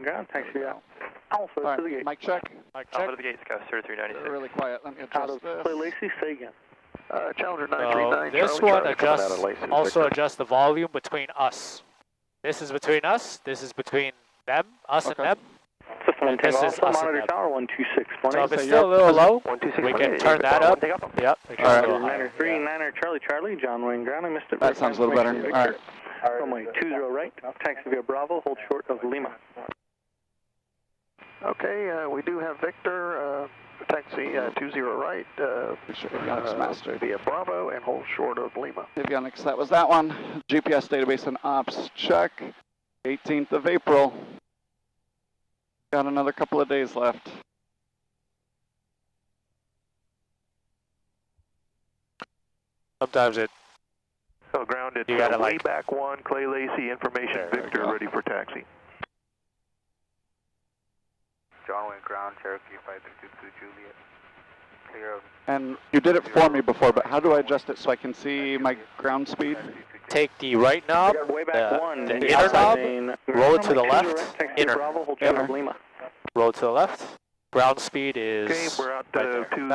Ground, taxi out. Alpha All to the right, gate. mic check. Mic check. Alpha to the gate, Sky 3396. Really quiet. Let me Out adjust of this. play Lacey, say again. Challenger So 939, this Charlie, one Charlie, coming out of adjusts, Lacey, also Victor. adjusts the volume between us. This is between us. This is between them, us and them. System And this is Alpha, us and monitor them. tower 126. So if it's still a little low, we can turn that up. Yep. It goes a little higher. 903, 9er Charlie, John Wayne Ground, I missed it. That sounds a little better. All right. Runway 20 right, taxi via Bravo, hold short of Lima. Okay, we do have Victor, taxi 20 right, Avionics master. via Bravo and hold short of Lima. Avionics, that was that one. GPS database and ops check. 18th of April. Got another couple of days left. Sometimes it. So grounded, You gotta way like back one, Clay Lacey, information, Victor, ready for taxi. John Wayne Ground, Cherokee 5322 Juliet. Clear of. And you did it for me before, but how do I adjust it so I can see my ground speed? take the right knob, the inner knob, roll it to the left, inner. Roll it to the left. Ground speed is Okay, we're out right there. 20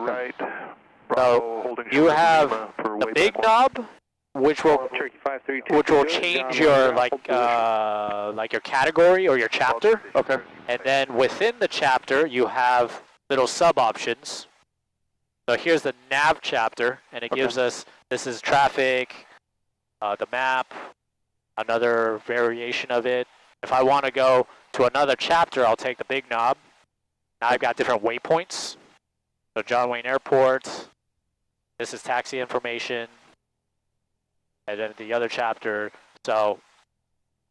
right. So you have the big knob, which will change your like your category or your chapter. Okay. And then within the chapter, you have little sub options. So here's the nav chapter, and it gives us, this is traffic, the map, another variation of it. If I want to go to another chapter, I'll take the big knob. Now I've got different waypoints. So John Wayne Airport, this is taxi information, and then the other chapter. So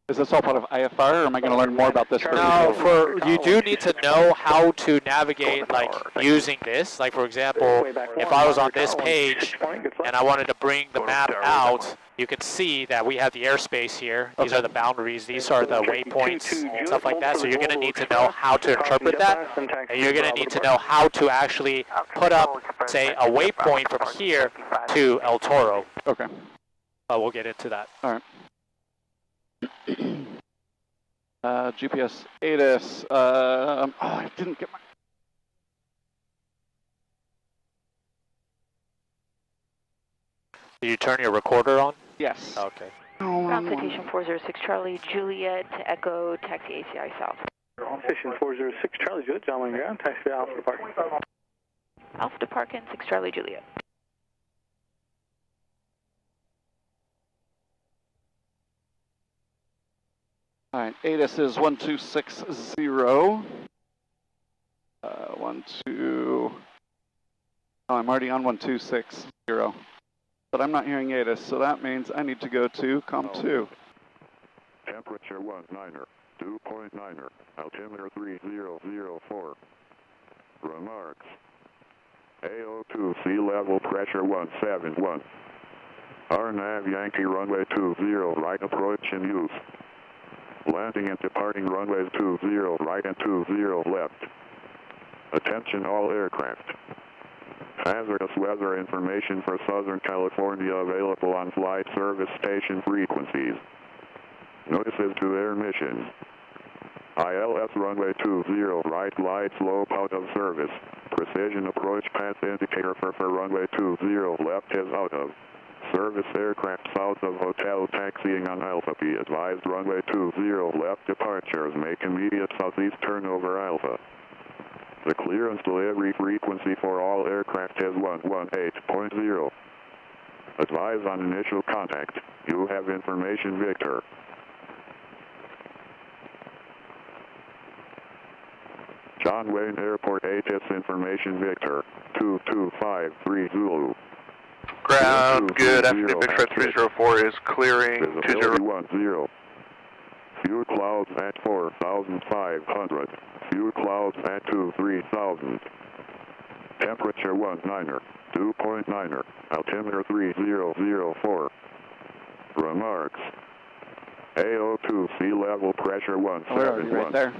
is this all part of IFR, or am I going to learn more about this? No, you do need to know how to navigate, like, using this. Like, for example, if I was on this page and I wanted to bring the map out, you can see that we have the airspace here. These are the boundaries. These are the waypoints, and stuff like that. So you're going to need to know how to interpret that, and you're going to need to know how to actually put up, say, a waypoint from here to El Toro. Okay. We'll get into that. All right. GPS ATIS. Oh, I didn't get my. Did you turn your recorder on? Yes. Okay. Ground citation 406 Charlie Juliet to Echo taxi ACI South. Citation 406 Charlie Juliet, John Wayne Ground, taxi Alpha to Parkin. Alpha to Parkin, 6 Charlie Juliet. All right, ATIS is 1260. 12. Oh, I'm already on 1260. But I'm not hearing ATIS, so that means I need to go to COM2. Temperature 19er, 2.9er, altimeter 3004. Remarks. AO2, sea level pressure 171. RNAV Yankee runway 20, right approach in use. Landing and departing runways 20 right and 20 left. Attention all aircraft. Hazardous weather information for Southern California available on flight service station frequencies. Notices to air missions. ILS runway 20 right glide slope out of service. Precision approach path indicator for runway 20 left is out of service. Aircraft south of hotel taxiing on Alpha. Be advised runway 20 left departures make immediate southeast turnover Alpha. The clearance delivery frequency for all aircraft is 118.0. Advise on initial contact. You have information, Victor. John Wayne Airport ATIS information, Victor. 2253 Zulu. Ground, good afternoon, Victor 304 is clearing 2010. Fuel clouds at 4,500. Fuel clouds at 3,000. Temperature 19er, 2.9er, altimeter 3004. Remarks. AO2, sea level pressure 171. Right there.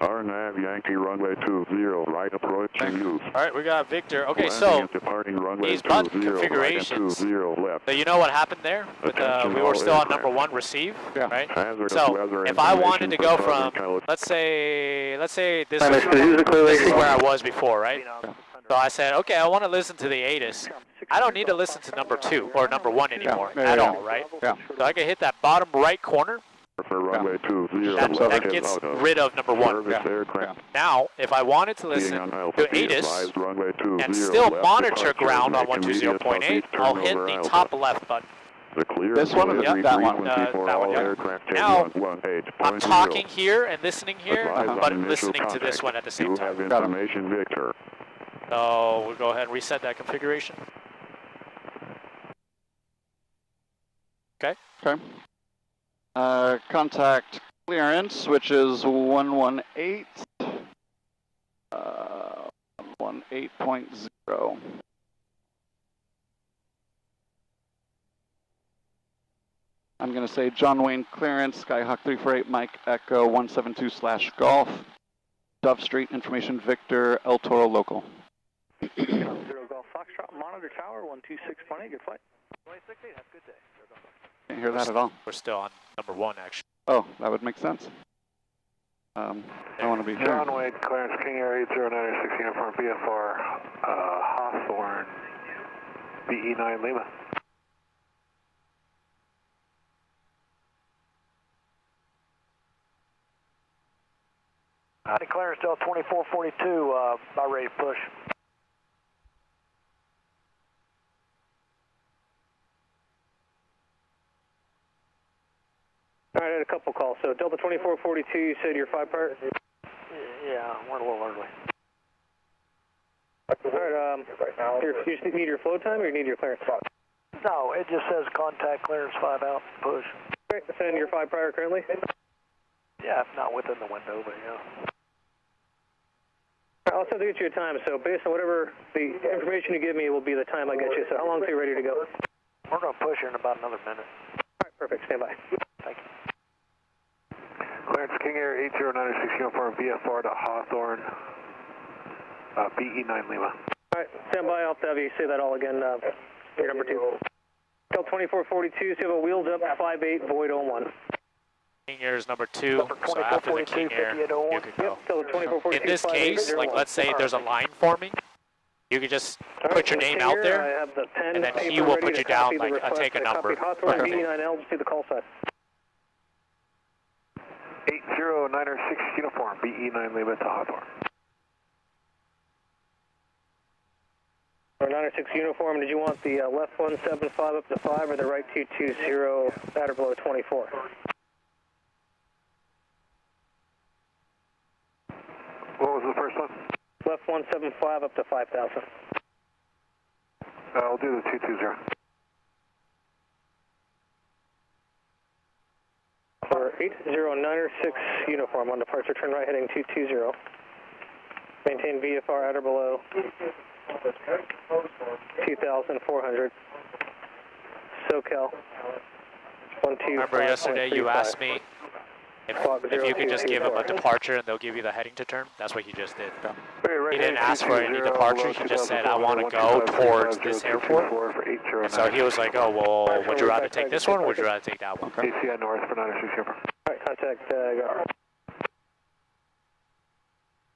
RNAV Yankee runway 20, right approaching use. Alright, we got Victor. Okay, Landing so and departing runway these 20, button right configurations, and 20 left. so you know what happened there? With, we were still on number 1 receive, right? Hazardous So weather if I wanted to go information from, for let's say this Hi, is, Mr. Who's the clear this is lady? where I was before, right? So I said, okay, I want to listen to the ATIS. I don't need to listen to number 2 or number 1 anymore at all, right? Yeah. So I can hit that bottom right corner. for runway 20 That gets rid of number 1. service aircraft. Now, if I wanted to listen to ATIS and still monitor ground on 120.8, I'll hit the top left button. This one or that one? That one, yeah. Now, I'm talking here and listening here, but listening to this one at the same time. Information Victor. So we'll go ahead and reset that configuration. Okay. Okay. Contact clearance, which is 118. 18.0. I'm going to say John Wayne clearance, Skyhawk 348, Mike Echo 172/Golf, Dove Street, information Victor, El Toro local. 0 Golf Foxtrot, monitor tower 126.8, good flight. 26.8, have a good day. Can't hear that at all. We're still on number 1, actually. Oh, that would make sense. I want to be here. John Wayne, clearance, King Air 8096 uniform, BFR, Hawthorne, BE9 Lima. Clearance Del 2442, about ready to push. All right, I had a couple calls. So Delta 2442, you said you're 5 prior? Yeah, we're a little early. All right, you just need your flow time or you need your clearance? No, it just says contact clearance 5 out, push. Okay, send your 5 prior currently? Yeah, if not within the window, but yeah. I'll still get you a time, so based on whatever the information you give me will be the time I get you. So how long are you ready to go? We're going to push here in about another minute. All right, perfect, stand by. Thank you. Clearance King Air 8096 uniform, VFR to Hawthorne, BE9 Lima. All right, stand by, I'll have you say that all again, your number 2. Del 2442, so you have a wheels up 58 void 01. King Air is number 2, so after the King Air, you can go. In this case, like let's say there's a line forming, you can just put your name out there, and then he will put you down, like take a number. BE9L, just see the call sign. 8096 uniform, BE9 Lima to Hawthorne. 96 uniform, did you want the left 175 up to 5 or the right 220 at or below 24? What was the first one? Left 175 up to 5,000. I'll do the 220. For 8096 uniform on departure, turn right heading 220. Maintain VFR at or below 2,400. SoCal 12. Remember yesterday you asked me if you could just give him a departure and they'll give you the heading to turn? That's what he just did. He didn't ask for any departure, he just said, I want to go towards this airport. And so he was like, oh, well, would you rather take this one or would you rather take that one? ACI North for 96 uniform. Alright, contact, go.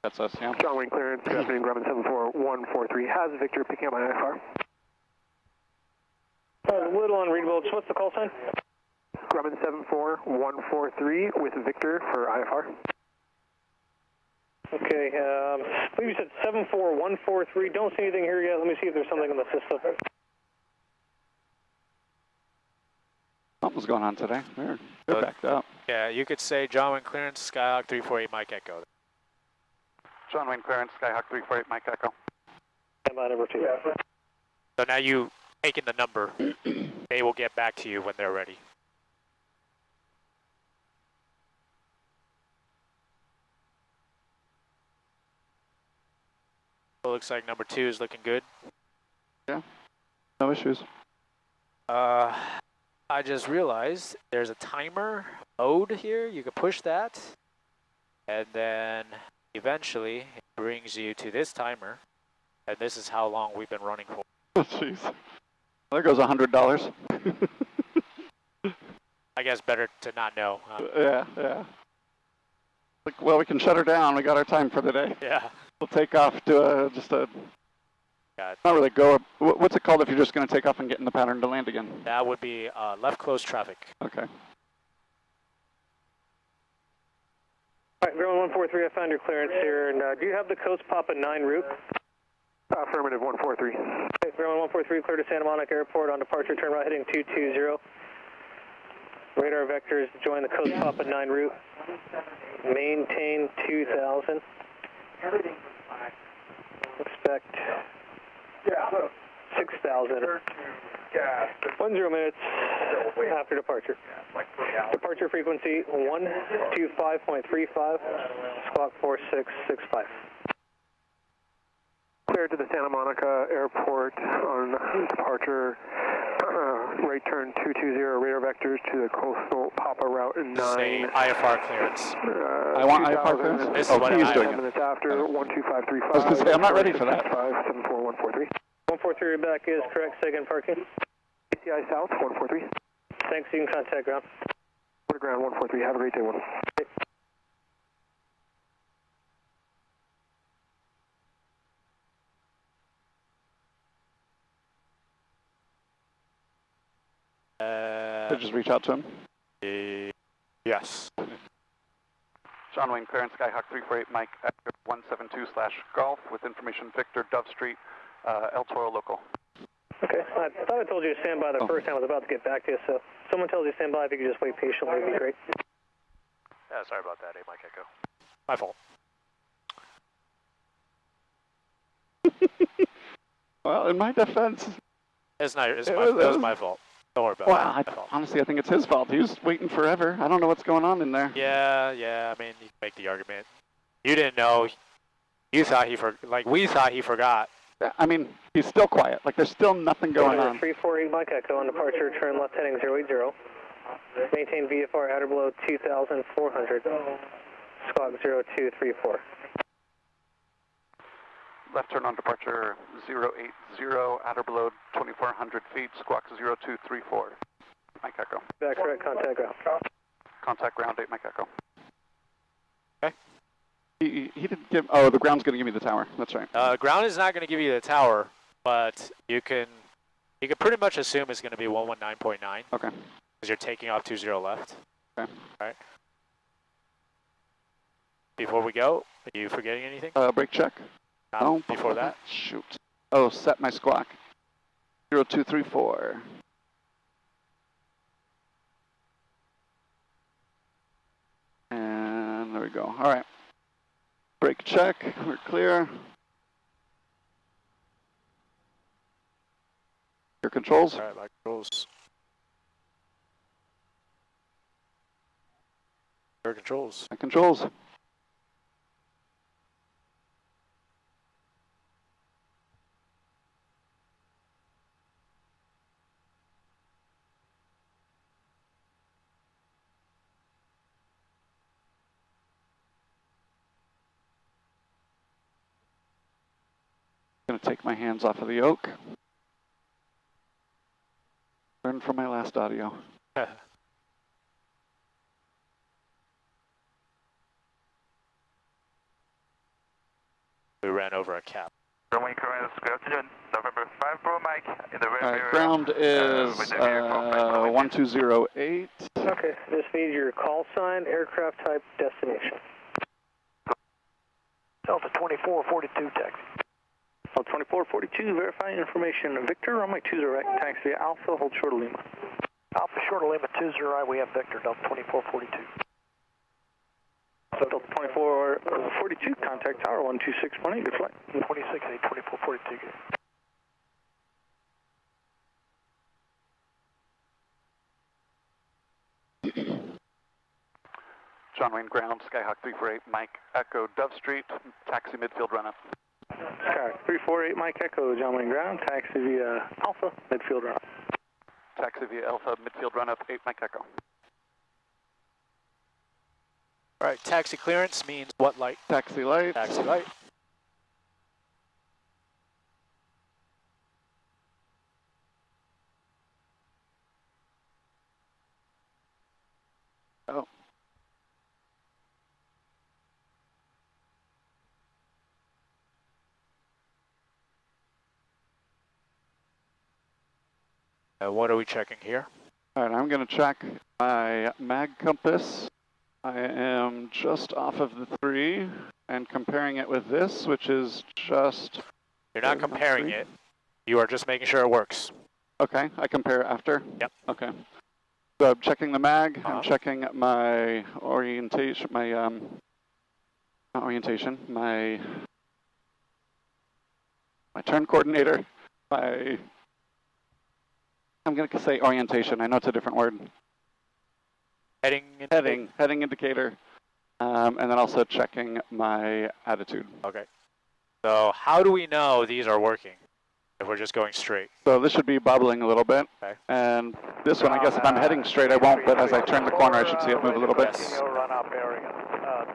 That's us, yeah. John Wayne clearance, good afternoon, Grumman 74143. Has Victor picking up my IFR? A little unreadable, what's the call sign? Grumman 74143 with Victor for IFR. Okay, I believe you said 74143. Don't see anything here yet. Let me see if there's something in the system. Something's going on today. They're backed up. Yeah, you could say John Wayne clearance, Skyhawk 348, Mike Echo. John Wayne clearance, Skyhawk 348, Mike Echo. Stand by number 2. So now you taking the number. They will get back to you when they're ready. So it looks like number 2 is looking good. Yeah, no issues. I just realized there's a timer mode here. You can push that. And then eventually it brings you to this timer. And this is how long we've been running for. Oh, jeez. There goes $100. I guess better to not know. Yeah, yeah. Like, well, we can shut her down. We got our time for the day. Yeah. We'll take off to just a... God. Not really go... What's it called if you're just going to take off and get in the pattern to land again? That would be left close traffic. Okay. All right, Ground 143, I found your clearance here. And do you have the Coast Papa 9 route? Affirmative 143. Okay, Ground 143, clear to Santa Monica Airport on departure, turn right heading 220. Radar vectors join the Coast Papa 9 route. Maintain 2000. Expect 6,000. 10 minutes after departure. Departure frequency 125.35, squawk 4665. Clear to the Santa Monica Airport on departure. Right turn 220, radar vectors to the Coastal Papa Route 9. Say IFR clearance. I want IFR clearance? This is what he's I doing 10 it. minutes after, 12535. I was going to say, I'm not ready for that. 74143. 143 back is correct, second parking. ACI South 143. Thanks, you can contact ground. Put ground 143. Have a great day, one. Just reach out to him. Yes. John Wayne clearance, Skyhawk 348, Mike Echo 172/Golf with information Victor, Dove Street, El Toro local. Okay, I thought I told you to stand by the first time. I was about to get back to you, so if someone tells you to stand by, if you could just wait patiently, it'd be great. Yeah, sorry about that, Mike Echo. My fault. Well, in my defense... It was my fault. Don't worry about it. Well, honestly, I think it's his fault. He was waiting forever. I don't know what's going on in there. Yeah, I mean, you can make the argument. You didn't know. You thought he we thought he forgot. I mean, he's still quiet. Like, there's still nothing going on. 348 Mike Echo on departure, turn left heading 080. Maintain VFR at or below 2,400. Squawk 0234. Left turn on departure 080, at or below 2,400 feet, squawk 0234. Mike Echo. Back correct, contact ground. Contact ground 8, Mike Echo. Okay. He didn't give, oh, the ground's going to give me the tower. That's right. Ground is not going to give you the tower, but you can pretty much assume it's going to be 119.9. Okay. Because you're taking off 20 left. Okay. All right. Before we go, are you forgetting anything? Brake check. No, before that? Shoot. Oh, set my squawk. 0234. And there we go. All right. Brake check. We're clear. Your controls. All right, my controls. Your controls. My controls. Going to take my hands off of the yoke. Learn from my last audio. We ran over a cap. Runway current, good afternoon. November 5 Pro Mike in the rear. All right, ground is 1208. Okay, just need your call sign, aircraft type, destination. Delta 2442 taxi. Delta 2442, verifying information. Victor, runway 20 right, taxi Alpha, hold short of Lima. Alpha short of Lima 20 right, we have Victor, Delta 2442. So Delta 2442, contact tower 126.8, good flight. 26.8, 2442, good. John Wayne ground, Skyhawk 348, Mike Echo, Dove Street, taxi midfield run up. Skyhawk 348, Mike Echo, John Wayne ground, taxi via Alpha, midfield run up. Taxi via Alpha, midfield run up, 8 Mike Echo. All right, taxi clearance means what light? Taxi light. Taxi light. Oh. What are we checking here? All right, I'm going to check my mag compass. I am just off of the 3 and comparing it with this, which is just... You're not comparing it. You are just making sure it works. Okay, I compare after? Yep. Okay. So I'm checking the mag, I'm checking my orientation, not orientation, my turn coordinator, I'm going to say orientation, I know it's a different word. Heading indicator, and then also checking my attitude. Okay. So how do we know these are working if we're just going straight? So this should be bubbling a little bit. Okay. And this one, I guess if I'm heading straight, I won't, but as I turn the corner, I should see it move a little bit. Yes.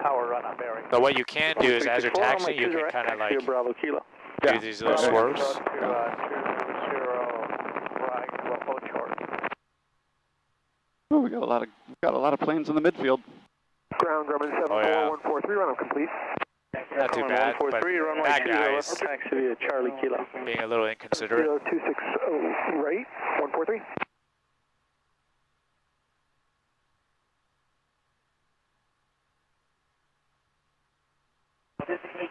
Tower run-up bearing. So what you can do is as you're taxiing, you can kind of like do these little swerves. Oh, we got a lot of planes in the midfield. Ground Grumman 74143, run-up complete. Not too bad, but that guy is Taxi via Charlie Kilo. being a little inconsiderate. 0260 right, 143.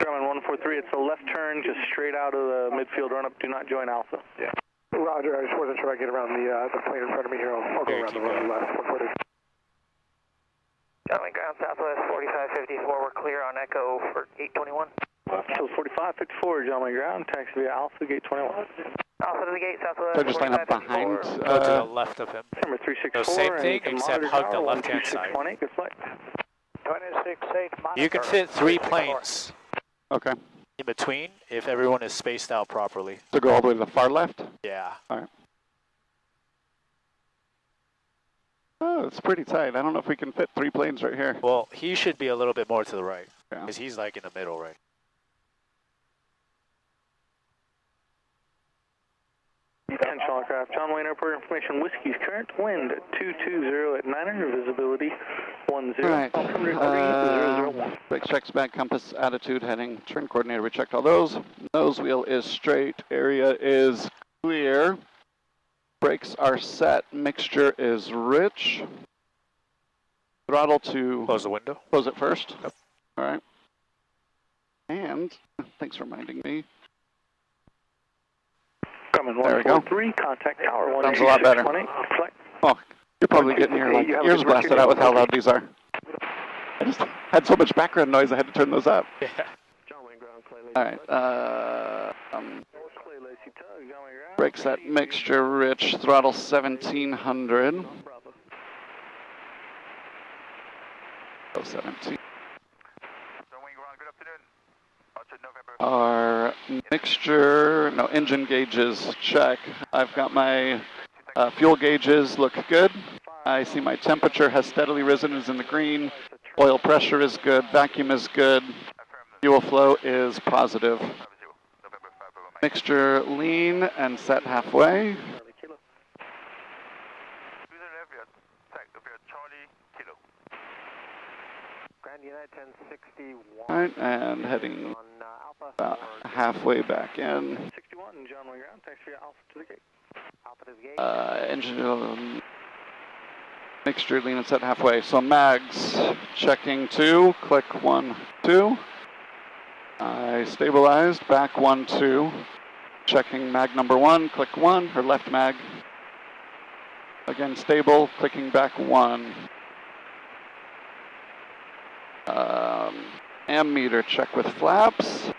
Grumman 143, it's a left turn, just straight out of the midfield run-up. Do not join Alpha. Yeah. Roger, I just wasn't sure I get around the plane in front of me here. I'll go around the road left, 143. Coming ground southwest 4554, we're clear on Echo for gate 21. So 4554, John ground, taxi via Alpha, gate 21. Alpha to the gate, southwest. So just line up behind. Go to the left of him. Number 364. So same thing, except hug the left-hand side. 12618, good flight. 268 You can fit 3 planes Okay. in between if everyone is spaced out properly. So go all the way to the far left? Yeah. All right. Oh, it's pretty tight. I don't know if we can fit 3 planes right here. Well, he should be a little bit more to the right, Yeah. because he's like in the middle, right? Attention aircraft, John Wayne Airport information, Whiskey's current wind 220 at 900, visibility 10. All right. Altimeter 3001. Brakes checks, back compass, attitude, heading, turn coordinator. We checked all those. Nose wheel is straight. Area is clear. Brakes are set. Mixture is rich. Throttle to... Close the window. Close it first. Yep. All right. And, thanks for reminding me. Coming There we go. 143, contact tower 1. Sounds a lot better. Oh, you're probably getting your ears blasted out with how loud these are. I just had so much background noise I had to turn those up. Yeah. All right. Brake set, mixture rich, throttle 1700. Oh, 17. Our mixture, no, engine gauges, check. I've got my fuel gauges, look good. I see my temperature has steadily risen, is in the green. Oil pressure is good, vacuum is good. Fuel flow is positive. Mixture lean and set halfway. All right, and heading about halfway back in. 61, John Wayne ground, taxi via Alpha to the gate. Engine mixture lean and set halfway. So mags checking 2, click 1, 2. I stabilized, back 1, 2. Checking mag number 1, click 1, or left mag. Again stable, clicking back 1. Ammeter check with flaps.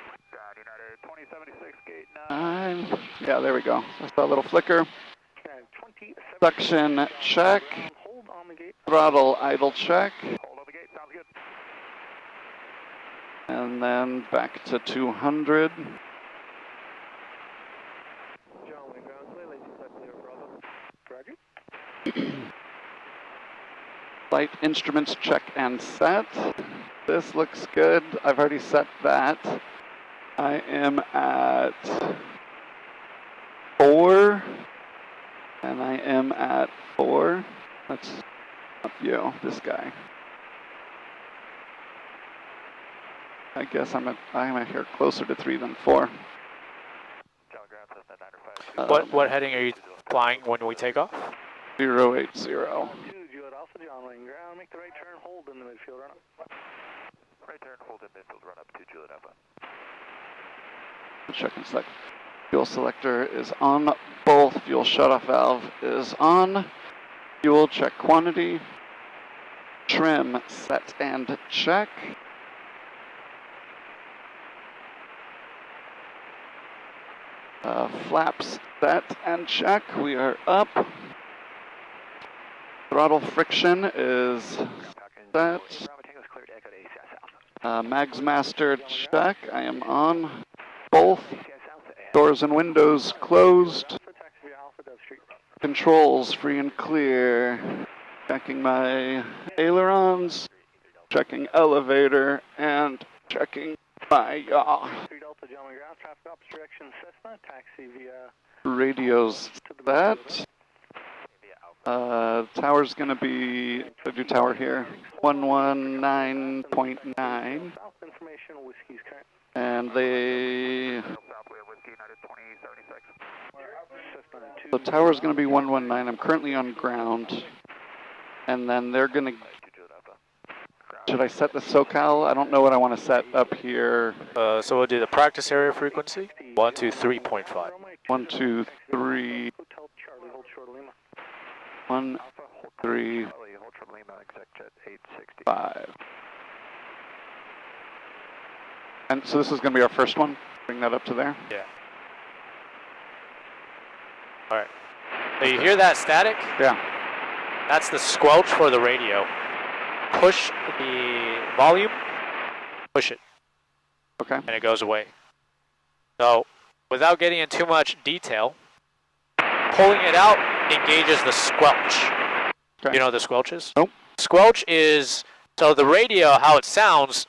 9. Yeah, there we go. I saw a little flicker. Suction check. Throttle idle check. And then back to 200. Flight instruments check and set. This looks good. I've already set that. I am at 4. And I am at 4. That's up you, this guy. I guess I'm at here closer to 3 than 4. What heading are you flying when we take off? 080. Juliet Alpha, John Wayne ground, make the right turn, hold in the midfield run up. Right turn, hold in midfield, run up to Juliet Alpha. Check and select. Fuel selector is on. Both fuel shutoff valve is on. Fuel check quantity. Trim set and check. Flaps set and check. We are up. Throttle friction is set. Mags master check. I am on. Both. Doors and windows closed. Controls free and clear. Checking my ailerons. Checking elevator and checking my yaw. Radio's set. Tower's gonna be, I do tower here, 119.9. And the tower's gonna be 119. I'm currently on ground. And then they're gonna, should I set the SoCal? I don't know what I want to set up here. So we'll do the practice area frequency, 123.5. 123. 1, 3, 5. And so this is going to be our first one. Bring that up to there. Yeah. All right. So you hear that static? Yeah. That's the squelch for the radio. Push the volume, push it. Okay. And it goes away. So without getting into too much detail, pulling it out engages the squelch. Okay. You know what the squelch is? Nope. Squelch is, so the radio, how it sounds,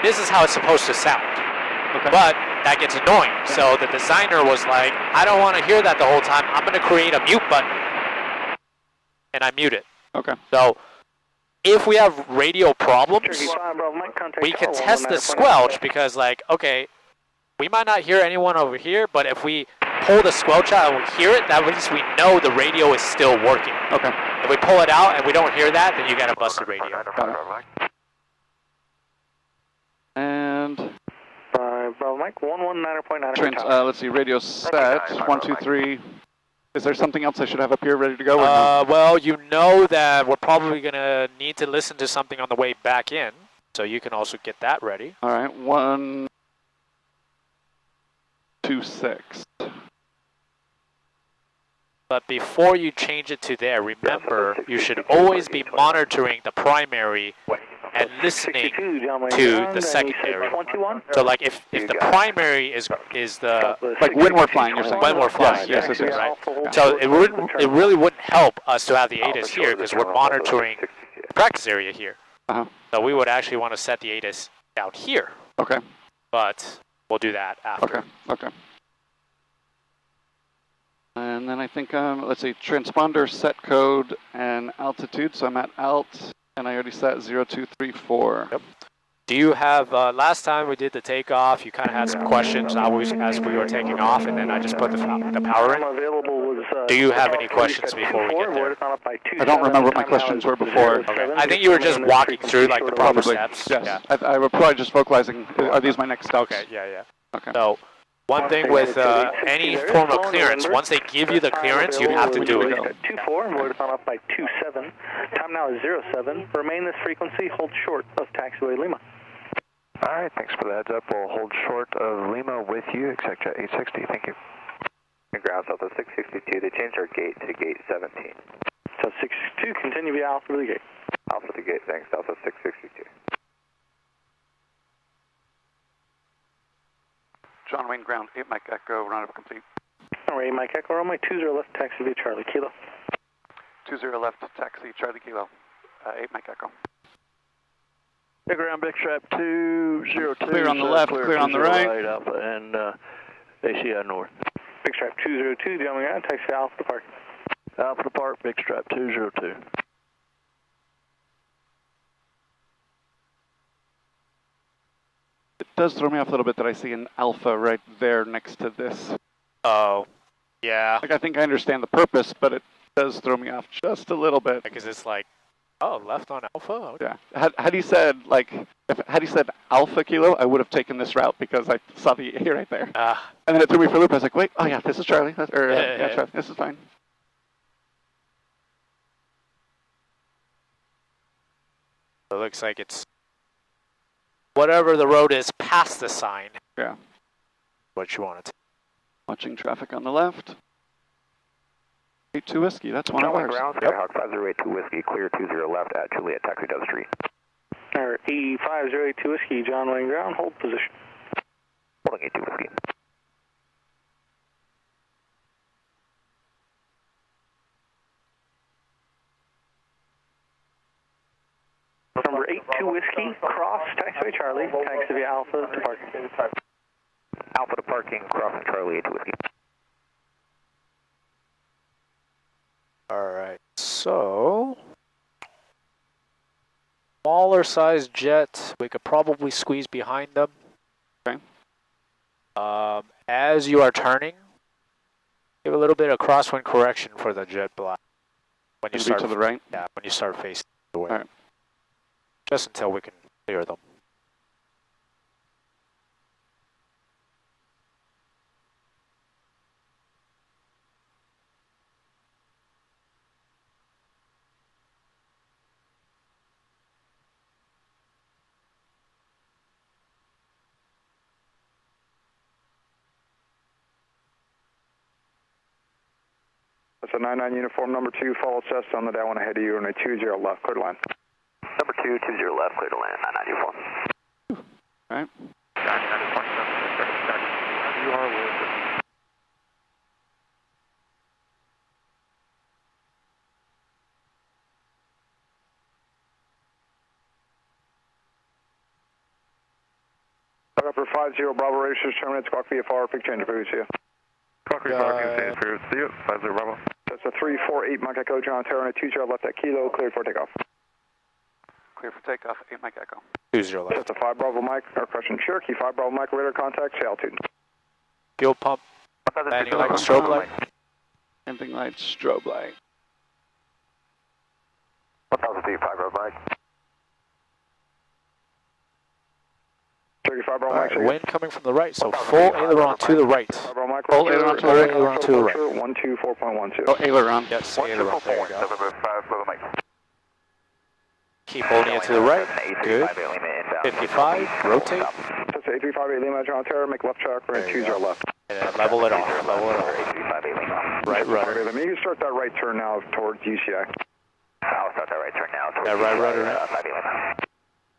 this is how it's supposed to sound. Okay. But that gets annoying. So the designer was like, I don't want to hear that the whole time. I'm going to create a mute button. And I mute it. Okay. So if we have radio problems, we can test the squelch because, like, okay, we might not hear anyone over here, but if we pull the squelch out and we hear it, that means we know the radio is still working. Okay. If we pull it out and we don't hear that, then you got a busted radio. And Mike, 119.9. Let's see, radio set, 1, 2, 3. Is there something else I should have up here ready to go? Or no? Well, you know that we're probably going to need to listen to something on the way back in, so you can also get that ready. All right, 1, 2, 6. But before you change it to there, remember, you should always be monitoring the primary and listening to the secondary. So, like, if the primary is the... Like when we're flying, you're saying? When we're flying, yes, right? So it really wouldn't help us to have the ATIS here because we're monitoring the practice area here. So we would actually want to set the ATIS down here. Okay. But we'll do that after. Okay. And then I think, let's see, transponder set code and altitude. So I'm at alt, and I already set 0234. Yep. Do you have, last time we did the takeoff, you kind of had some questions as we were taking off, and then I just put the power in. Do you have any questions before we get there? I don't remember what my questions were before. Okay. I think you were just walking through, like, the proper steps. Yes. Yeah. I was probably just vocalizing, are these my next steps? Okay, yeah. Okay. So, one thing with any form of clearance, once they give you the clearance, you have to do it. 24, and we're gone up by 27. Time now is 07. Remain this frequency, hold short of taxiway Lima. All right, thanks for the heads up. We'll hold short of Lima with you, etc. 860. Thank you. Ground Delta 662. They changed our gate to gate 17. So 62, continue via Alpha to the gate. Alpha to the gate, thanks. Delta 662. John Wayne ground, 8 Mike Echo, roundup complete. All right, Mike Echo, runway 20 left, taxi via Charlie Kilo. 20 left, taxi, Charlie Kilo. 8 Mike Echo. Big ground, big strap 202. Clear on the left, clear on the right. Alpha and ACI north. Big strap 202, jumping out, taxi Alpha to park. Alpha to park, big strap 202. It does throw me off a little bit that I see an Alpha right there next to this. Oh, yeah. Like, I think I understand the purpose, but it does throw me off just a little bit. Because it's like, oh, left on Alpha? Okay. Yeah. Had he said, like, had he said Alpha Kilo, I would have taken this route because I saw the A right there. And then it threw me for a loop. I was like, wait, oh yeah, this is Charlie. Charlie, this is fine. It looks like it's whatever the road is past the sign. Yeah. What you want it to. Watching traffic on the left. 82 Whiskey, that's one of ours. Ground, Skyhawk 5082 Whiskey, clear 20 left at Juliet, taxi Dove Street. Alright, 5082 Whiskey, John Wayne ground, hold position. Holding 82 Whiskey. Number 82 Whiskey, cross, taxiway Charlie, taxi via Alpha to parking. Alpha to parking, crossing Charlie 82 Whiskey. Alright, so smaller size jet, we could probably squeeze behind them. Okay. As you are turning, give a little bit of crosswind correction for the jet black. When you start to the right? Yeah, when you start facing the way. All right. Just until we can clear them. That's a 99 uniform, number 2, follow Cessna on the down ahead of you on a 20 left, clear to land. Number 2, 20 left, clear to land, 99 uniform. All right. You are with Upper 50 Bravo Racers, terminates Squawk VFR, pick change of boots here. Squawk VFR, clear, see you, 50 Bravo. That's a 348 Mike Echo, John Terra, on a 20 left at Kilo, cleared for takeoff. Clear for takeoff, 8 Mike Echo. 20 left. That's a 5 Bravo Mike, or question Cherokee, 5 Bravo Mike, radar contact, say altitude. Fuel pump, landing light, strobe light. Landing light, strobe light. 1000 feet, 5 Bravo Mike. Cherokee 5 Bravo Mike, Wind coming from the right, so full aileron to the right. 5 Bravo Mike, Full aileron to the right. Aileron to the right. 124.12. Oh, aileron. Yes, aileron, there you go. 5 Bravo Mike. Keep holding it to the right, good. 55, rotate. That's 8358 Lima, John Terra, make left track, right 20 left. And then level it off, level it off. 8358 Lima. Right Okay, rudder. let me start that right turn now towards UCI. I'll start that right turn now. That right rudder. 58 Lima.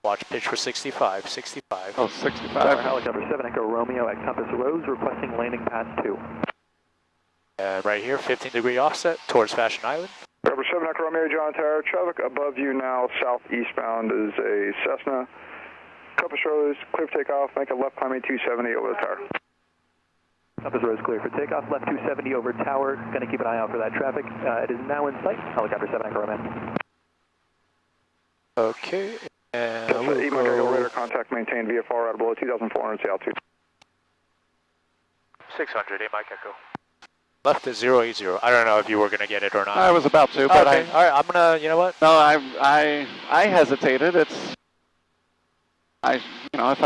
Watch pitch for 65, 65. Oh, 65. Helicopter 7 Echo Romeo at Compass Rose, requesting landing pass 2. And right here, 15-degree offset towards Fashion Island. Number 7 Echo Romeo, John Terra, traffic above you now, southeastbound is a Cessna. Compass Rose, clear for takeoff, make a left climbing 270 over the tower. Compass Rose clear for takeoff, left 270 over tower. Going to keep an eye out for that traffic. It is now in sight. Helicopter 7 Echo Romeo. Okay, and That's we'll an go radar contact maintained VFR at below 2,400 sea altitude. 600, Mike Echo. Left is 080. I don't know if you were going to get it or not. I was about to, but okay, all right, I'm going to, you know what? No, I hesitated. If I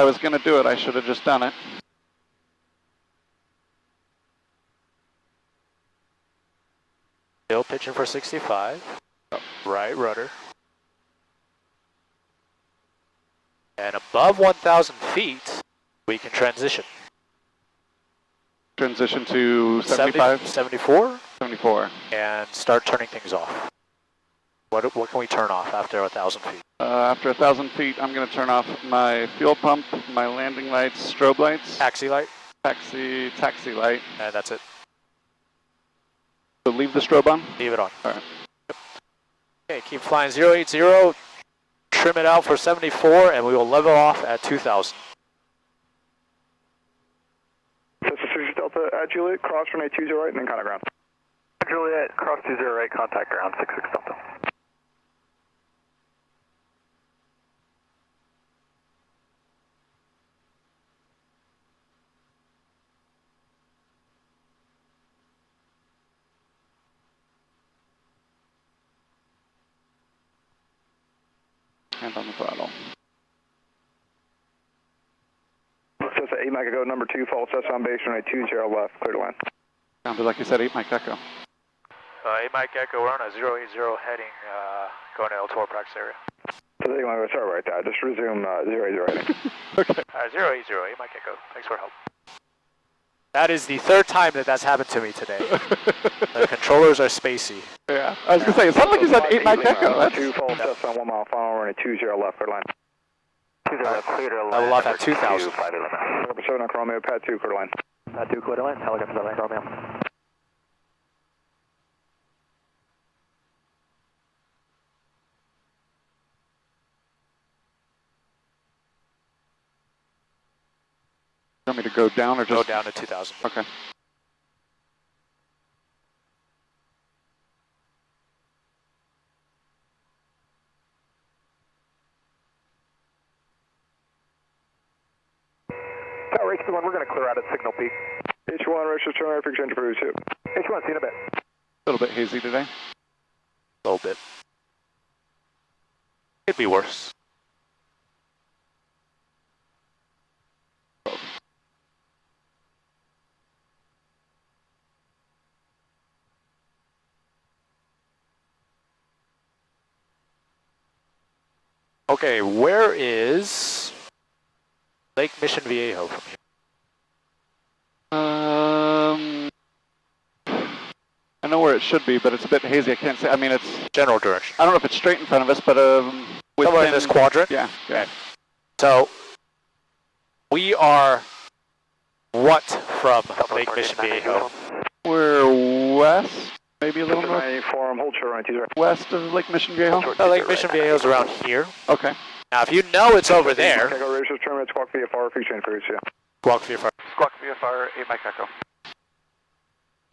was going to do it, I should have just done it. Still pitching for 65. Right rudder. And above 1,000 feet, we can transition. Transition to 75? 74? 74. And start turning things off. What can we turn off after 1,000 feet? After 1,000 feet, I'm going to turn off my fuel pump, my landing lights, strobe lights. Taxi light? Taxi light. And that's it. So leave the strobe on? Leave it on. All right. Okay, keep flying 080, trim it out for 74, and we will level off at 2,000. Cessna 6 Delta at Juliet, cross runway 20 right, and then contact ground. Juliet, cross 20 right, contact ground, 66 Delta. Hand on the throttle. Cessna 8 Mike Echo, number 2, follow Cessna on base, runway 20 left, clear to land. Sounded like you said 8 Mike Echo. 8 Mike Echo, we're on a 080 heading, going to El Toro practice area. So you want to start right there, just resume 080 heading. Okay. 080, 8 Mike Echo, thanks for help. That is the third time that that's happened to me today. The controllers are spacey. Yeah, I was going to say, it sounded like you said 8 Mike Echo. That's 2, follow Cessna 1 mile, final runway 20 left, clear to land. 20 left, clear to land. Level off at 2,000. Helicopter 7 on Romeo, pad 2, clear to land. Pad 2, clear to land. Helicopter 7 Romeo. You want me to go down or just? Go down to 2,000. Okay. Tower H1, we're going to clear out at Signal Peak. H1, register turn right, change for 2. H1, see you in a bit. A little bit hazy today. A little bit. Could be worse. Okay, where is Lake Mission Viejo from here? I know where it should be, but it's a bit hazy. I can't say. I mean, it's general direction. I don't know if it's straight in front of us, but somewhere in this quadrant. Yeah. Yeah. Okay. So we are what from Lake Mission Viejo? We're west, maybe a little north. Hold short right, West of Lake Mission Viejo. Lake Mission Viejo is around here. Okay. Now, if you know it's over there. Okay, go register turn right, squawk VFR, free change for 2. Squawk VFR. Squawk VFR, 8 Mike Echo.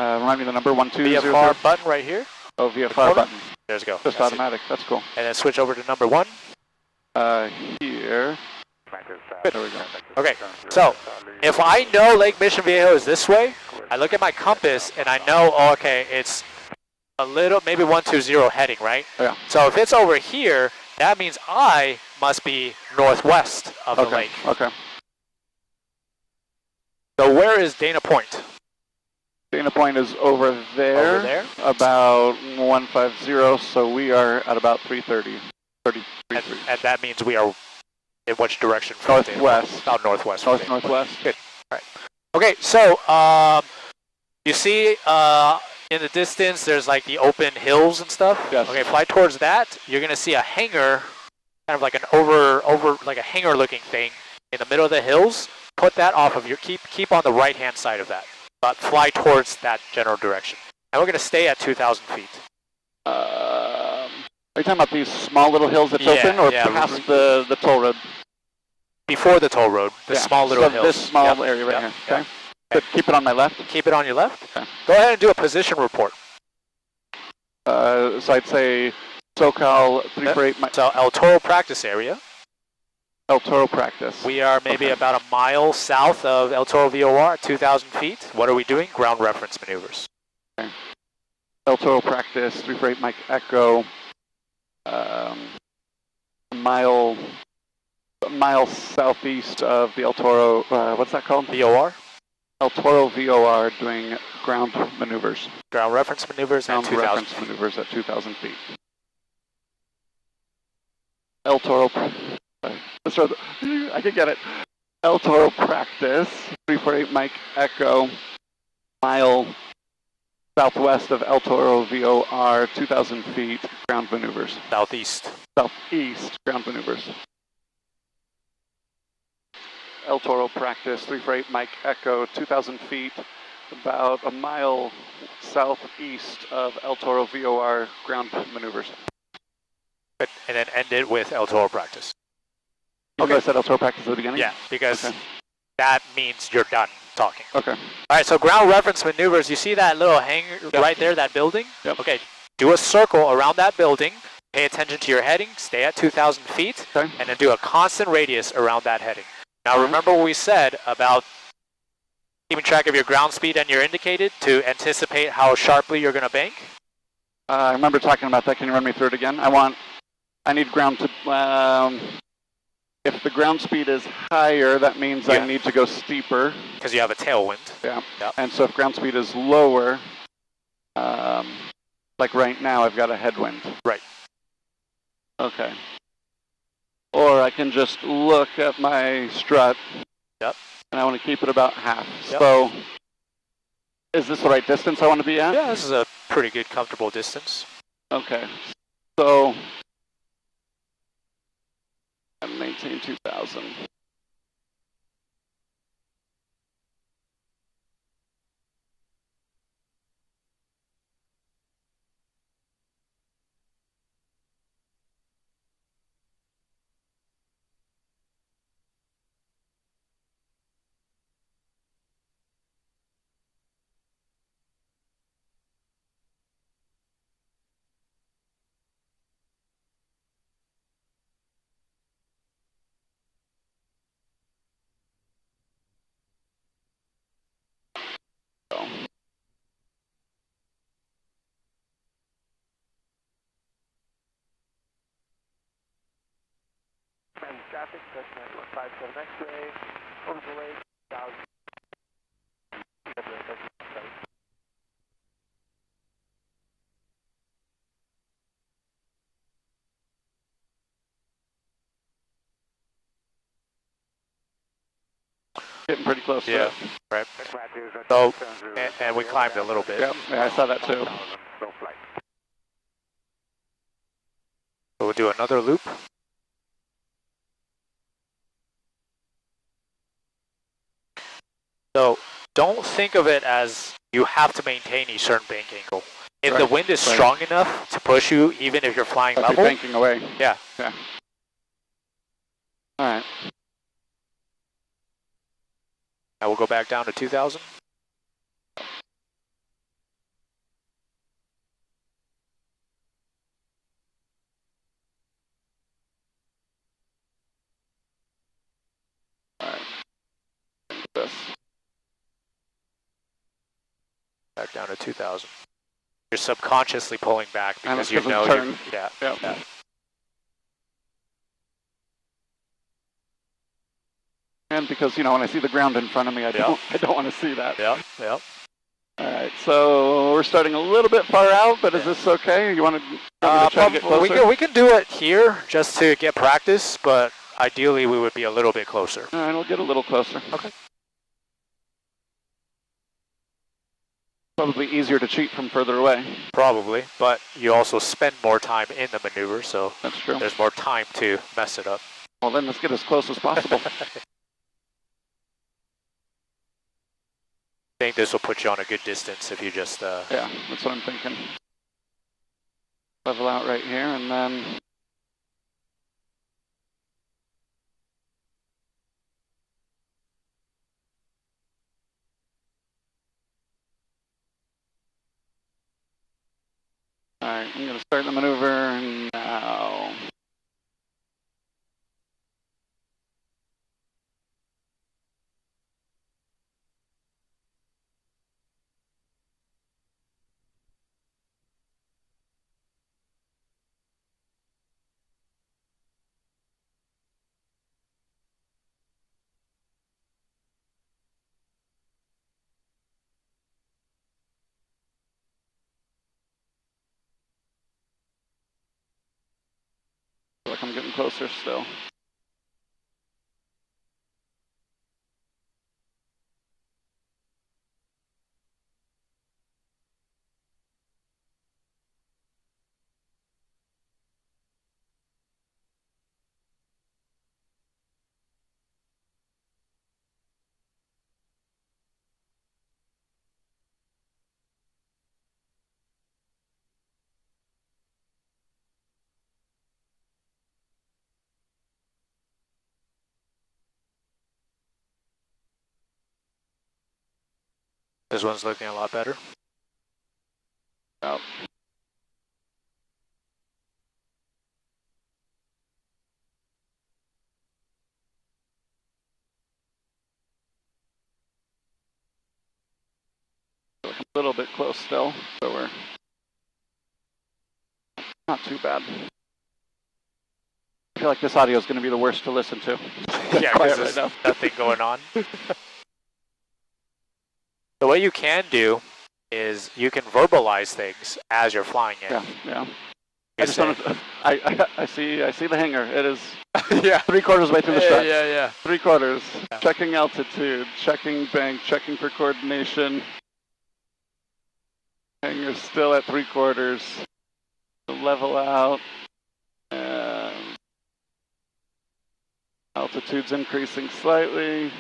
Remind me the number 1200. VFR button right here. Oh, VFR button. There's go. Just automatic. That's cool. And then switch over to number 1. Here. There we go. Okay, so if I know Lake Mission Viejo is this way, I look at my compass and I know, oh, okay, it's a little, maybe 120 heading, right? Yeah. So if it's over here, that means I must be northwest of the lake. Okay. So where is Dana Point? Dana Point is over there. Over there? About 150, so we are at about 330. And that means we are in which direction? Northwest. About northwest. Northwest. Good. All right. Okay, so you see in the distance there's like the open hills and stuff? Yes. Okay, fly towards that. You're going to see a hangar, kind of like an over like a hangar looking thing in the middle of the hills. Put that off of your, keep on the right hand side of that, but fly towards that general direction. And we're going to stay at 2,000 feet. Are you talking about these small little hills that's open, or past the toll road? Before the toll road, the small little hills. This small area right here. Okay. Good. Keep it on my left. Keep it on your left. Okay. Go ahead and do a position report. So I'd say SoCal 348. So El Toro practice area. El Toro practice. We are maybe about a mile south of El Toro VOR at 2,000 feet. What are we doing? Ground reference maneuvers. Okay. El Toro practice 348 Mike Echo. A mile southeast of the El Toro, what's that called? VOR? El Toro VOR doing ground maneuvers. Ground reference maneuvers at 2,000 reference feet. maneuvers at 2,000 feet. El Toro, I can get it. El Toro practice, 348 Mike Echo, mile southwest of El Toro VOR, 2,000 feet, ground maneuvers. Southeast. Southeast, ground maneuvers. El Toro practice, 348 Mike Echo, 2,000 feet, about a mile southeast of El Toro VOR, ground maneuvers. and then end it with El Toro practice. Okay. I said El Toro practice at the beginning? Yeah, because that means you're done talking. Okay. All right, so ground reference maneuvers, you see that little hangar right there, that building? Yep. Okay, do a circle around that building, pay attention to your heading, stay at 2,000 feet, and then do a constant radius around that heading. Now remember what we said about keeping track of your ground speed and your indicated to anticipate how sharply you're going to bank? I remember talking about that. Can you run me through it again? I need ground to, if the ground speed is higher, that means I need to go steeper. Because you have a tailwind. Yeah. Yep. And so if ground speed is lower, like right now, I've got a headwind. Right. Okay. Or I can just look at my strut. Yep. And I want to keep it about half. Yep. So is this the right distance I want to be at? Yeah, this is a pretty good, comfortable distance. Okay. So I maintain 2,000. Traffic, Cessna 57 X-ray, over the lake, 1,000. Getting pretty close to Yeah, it. right. So, and we climbed a little bit. Yep, yeah, I saw that too. So we'll do another loop. So don't think of it as you have to maintain a certain bank angle. If the wind is strong enough to push you, even if you're flying level. You're banking away. Yeah. Yeah. All right. Now we'll go back down to 2,000. All right. This. Back down to 2,000. You're subconsciously pulling back because you know turn. Yeah. Yep. Yeah. And because, you know, when I see the ground in front of me, I don't want to see that. Yep. Yep. All right, so we're starting a little bit far out, but is this okay? You want to try to get closer? We can do it here just to get practice, but ideally we would be a little bit closer. All right, we'll get a little closer. Okay. Probably easier to cheat from further away. Probably, but you also spend more time in the maneuver, so that's true. There's more time to mess it up. Well, then let's get as close as possible. I think this will put you on a good distance if you just... Yeah, that's what I'm thinking. Level out right here, and then... All right, I'm going to start the maneuver now. I feel like I'm getting closer still. This one's looking a lot better. Yep. A little bit close still, so we're not too bad. I feel like this audio is going to be the worst to listen to. Yeah, because there's nothing going on. So what you can do is you can verbalize things as you're flying it. Yeah, yeah. I just don't. I see the hangar. It is yeah, 3/4 way through the stretch. Yeah. 3/4. Yeah. Checking altitude, checking bank, checking for coordination. Hangar's still at 3/4. Level out. And altitude's increasing slightly.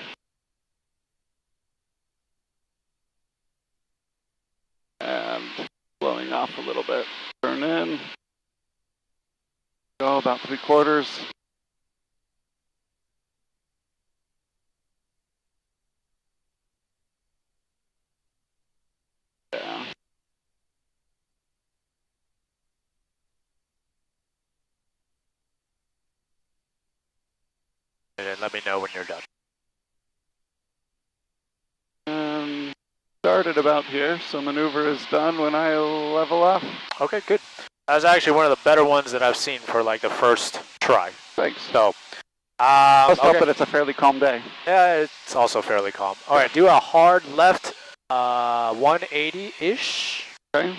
And blowing off a little bit. Turn in. Go about 3/4. Yeah. And then let me know when you're done. Started about here, so maneuver is done when I level off. Okay, good. That was actually one of the better ones that I've seen for like the first try. Thanks. So, let's hope okay. that it's a fairly calm day. Yeah, it's also fairly calm. All right, do a hard left 180-ish. Okay.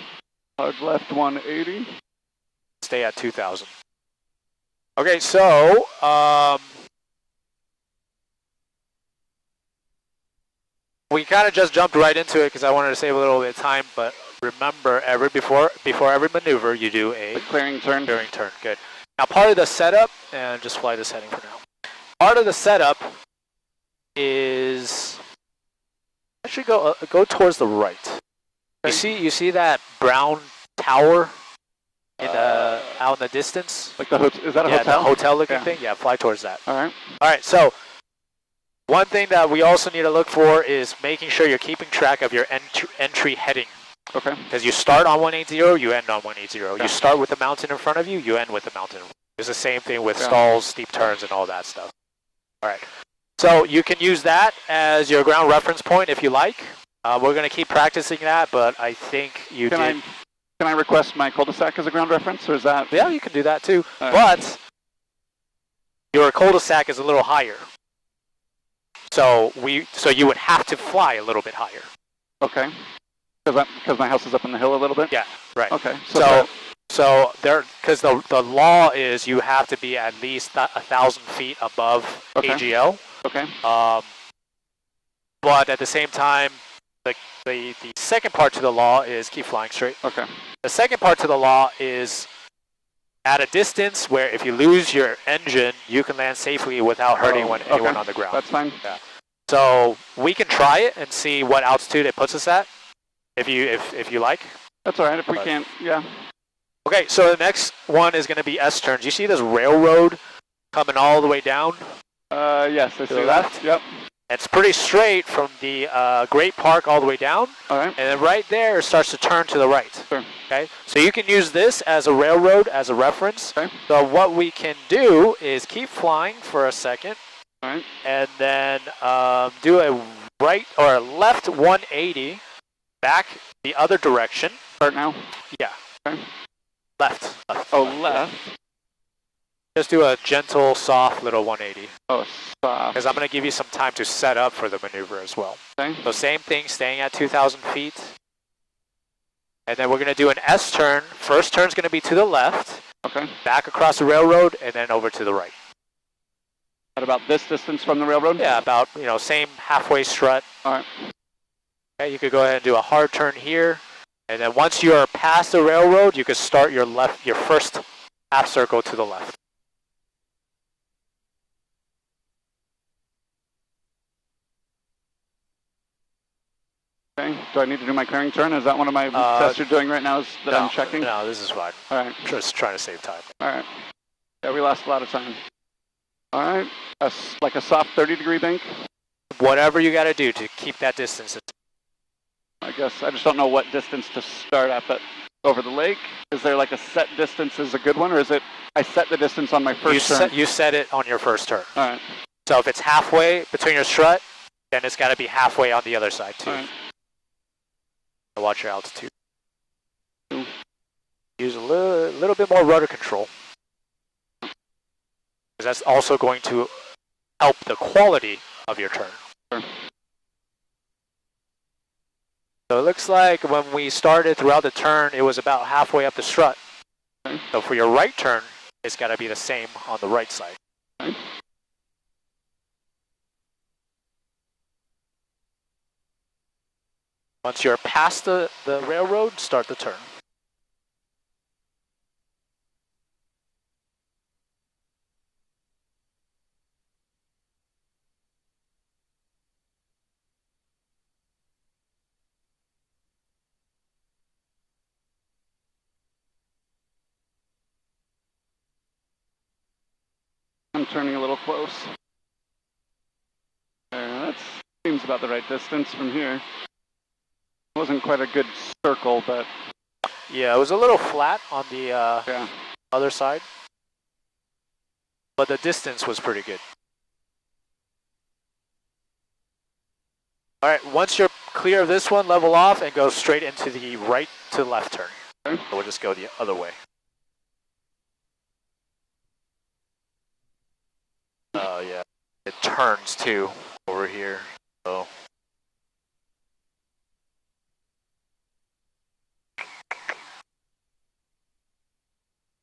Hard left 180. Stay at 2,000. Okay, so we kind of just jumped right into it because I wanted to save a little bit of time. But remember, before every maneuver, you do a clearing turn. Clearing turn. Good. Now, part of the setup, and just fly this heading for now. Part of the setup is actually go towards the right. Okay. You see that brown tower in out in the distance? Like the is that a hotel? Yeah, the hotel-looking thing. Yeah, fly towards that. All right. All right. So one thing that we also need to look for is making sure you're keeping track of your entry heading. Okay. Because you start on 180, you end on 180. Yeah. You start with the mountain in front of you, you end with the mountain. It's the same thing with stalls, steep turns, and all that stuff. All right. So you can use that as your ground reference point if you like. We're going to keep practicing that, but I think you Can I request my cul-de-sac as a ground reference, or is that? Yeah, you can do that too. Right. But your cul-de-sac is a little higher. So you would have to fly a little bit higher. Okay. Because my house is up in the hill a little bit? Yeah, right. Okay. So there, because the law is you have to be at least 1,000 feet above AGL. Okay. But at the same time, the second part to the law is keep flying straight. Okay. The second part to the law is at a distance where if you lose your engine, you can land safely without hurting anyone on the ground. That's fine. Yeah. So we can try it and see what altitude it puts us at, if you like. That's all right. If we can't, yeah. Okay, so the next one is going to be S-turns. You see this railroad coming all the way down? Yes, I see the left? Yep. It's pretty straight from the Great Park all the way down. All right. And then right there it starts to turn to the right. Sure. Okay, so you can use this as a railroad as a reference. Okay. So what we can do is keep flying for a second. All right. And then do a right or a left 180 back the other direction. Start now? Yeah. Okay. Left. Oh, left. Just do a gentle, soft little 180. Oh, soft. Because I'm going to give you some time to set up for the maneuver as well. Okay. So same thing, staying at 2,000 feet. And then we're going to do an S-turn. First turn's going to be to the left. Okay. Back across the railroad, and then over to the right. At about this distance from the railroad? Yeah, about, same halfway strut. All right. Okay, you could go ahead and do a hard turn here. And then once you're past the railroad, you could start your first half circle to the left. Okay. Do I need to do my clearing turn? Is that one of my tests you're doing right now that I'm checking? No, this is fine. All right. I'm just trying to save time. All right. Yeah, we lost a lot of time. All right. Like a soft 30-degree bank? Whatever you got to do to keep that distance. I guess I just don't know what distance to start at, but over the lake, is there like a set distance is a good one, or is it I set the distance on my first turn? You set it on your first turn. All right. So if it's halfway between your strut, then it's got to be halfway on the other side too. All right. Watch your altitude. Use a little bit more rudder control, because that's also going to help the quality of your turn. Sure. So it looks like when we started throughout the turn, it was about halfway up the strut. Okay. So for your right turn, it's got to be the same on the right side. Okay. Once you're past the railroad, start the turn. I'm turning a little close. That seems about the right distance from here. It wasn't quite a good circle, but... Yeah, it was a little flat on the other side, but the distance was pretty good. All right, once you're clear of this one, level off and go straight into the right to left turn. Okay. So we'll just go the other way. Oh yeah, it turns too over here. So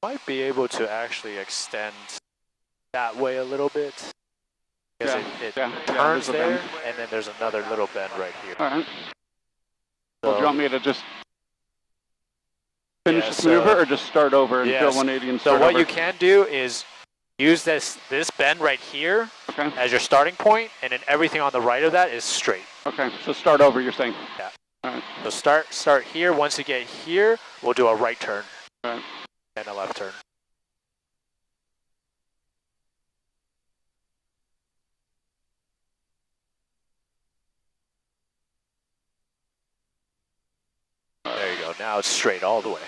might be able to actually extend that way a little bit. Because it turns there, and then there's another little bend right here. All right. So, Well, do you want me to just finish this maneuver, or just start over and go 180 and start over? So what you can do is use this bend right here as your starting point, and then everything on the right of that is straight. Okay, so start over, you're saying? Yeah. All right. So start here. Once you get here, we'll do a right turn. All right. And a left turn. There you go. Now it's straight all the way.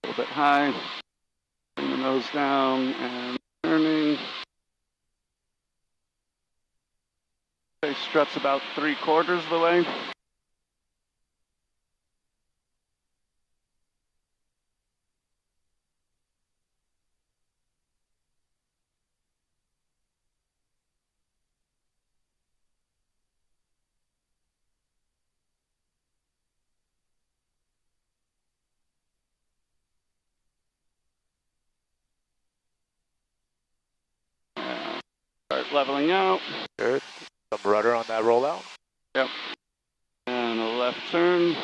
A little bit high. Bring the nose down and turning. Okay, strut's about 3/4 of the way. Start leveling out. Good. Some rudder on that rollout. Yep. And a left turn.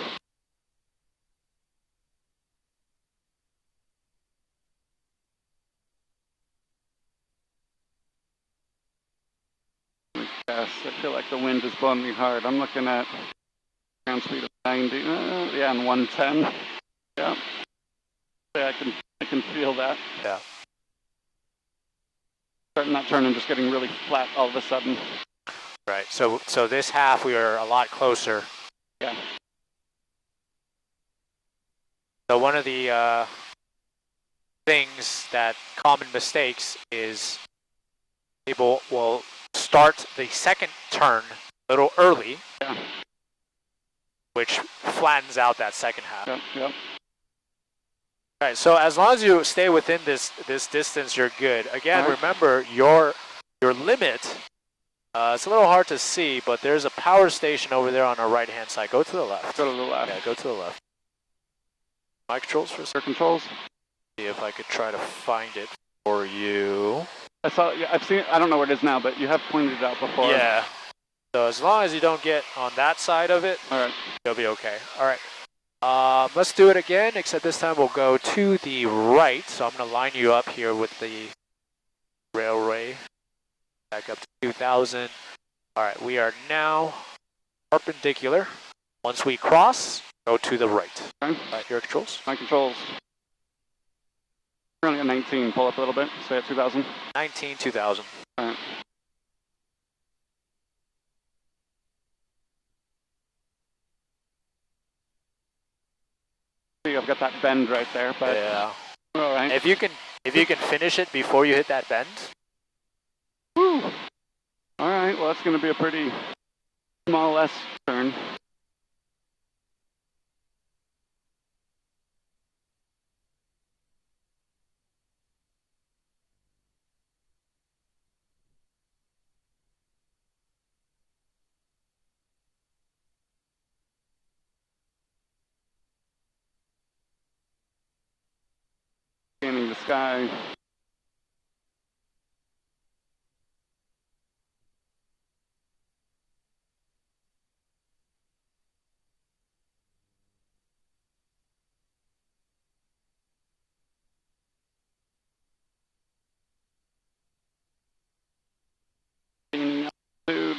Yes, I feel like the wind is blowing me hard. I'm looking at ground speed of 90. Yeah, and 110. Yeah. Yeah, I can feel that. Yeah. Starting that turn and just getting really flat all of a sudden. Right. So this half we are a lot closer. Yeah. So one of the things that common mistakes is people will start the second turn a little early, which flattens out that second half. Yep. Yep. All right, so as long as you stay within this distance, you're good. Again, remember your limit. It's a little hard to see, but there's a power station over there on our right-hand side. Go to the left. Go to the left. Yeah, go to the left. My controls for a second. Controls. See if I could try to find it for you. I saw. Yeah, I've seen it. I don't know where it is now, but you have pointed it out before. Yeah. So as long as you don't get on that side of it, all right, you'll be okay. All right. Let's do it again, except this time we'll go to the right. So I'm going to line you up here with the railway. Back up to 2000. All right, we are now perpendicular. Once we cross, go to the right. Okay. All right, your controls. My controls. Currently at 19. Pull up a little bit. Stay at 2000. 19, 2000. All right. I've got that bend right there, but yeah. All right. If you can finish it before you hit that bend. Woo. All right. Well, that's going to be a pretty small S turn. Scanning the sky. Gaining altitude.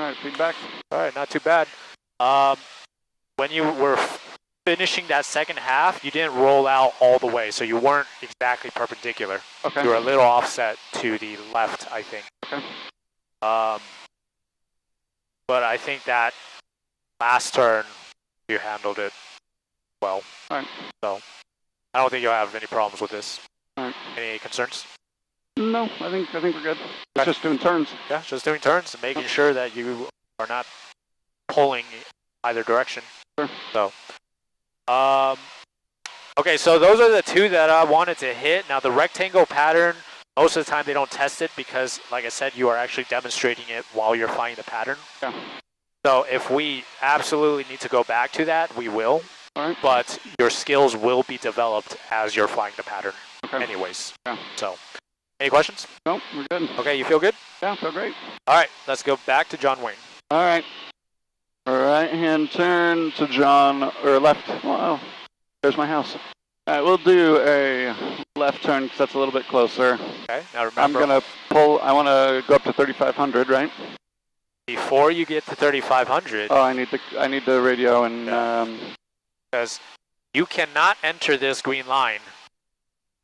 All right, feedback. All right, not too bad. When you were finishing that second half, you didn't roll out all the way, so you weren't exactly perpendicular. Okay. You were a little offset to the left, I think. Okay. But I think that last turn, you handled it well. All right. So I don't think you'll have any problems with this. All right. Any concerns? No, I think we're good. It's just doing turns. Yeah, just doing turns and making sure that you are not pulling either direction. Sure. So, okay, so those are the two that I wanted to hit. Now the rectangle pattern, most of the time they don't test it because, like I said, you are actually demonstrating it while you're flying the pattern. Yeah. So if we absolutely need to go back to that, we will. All right. But your skills will be developed as you're flying the pattern anyways. Yeah. So, any questions? No, we're good. Okay, you feel good? Yeah, feel great. All right, let's go back to John Wayne. All right. Right-hand turn to John, or left. Wow, there's my house. All right, we'll do a left turn because that's a little bit closer. Okay, now remember. I'm going to pull, I want to go up to 3,500, right? Before you get to 3,500. Oh, I need the radio and... Because you cannot enter this green line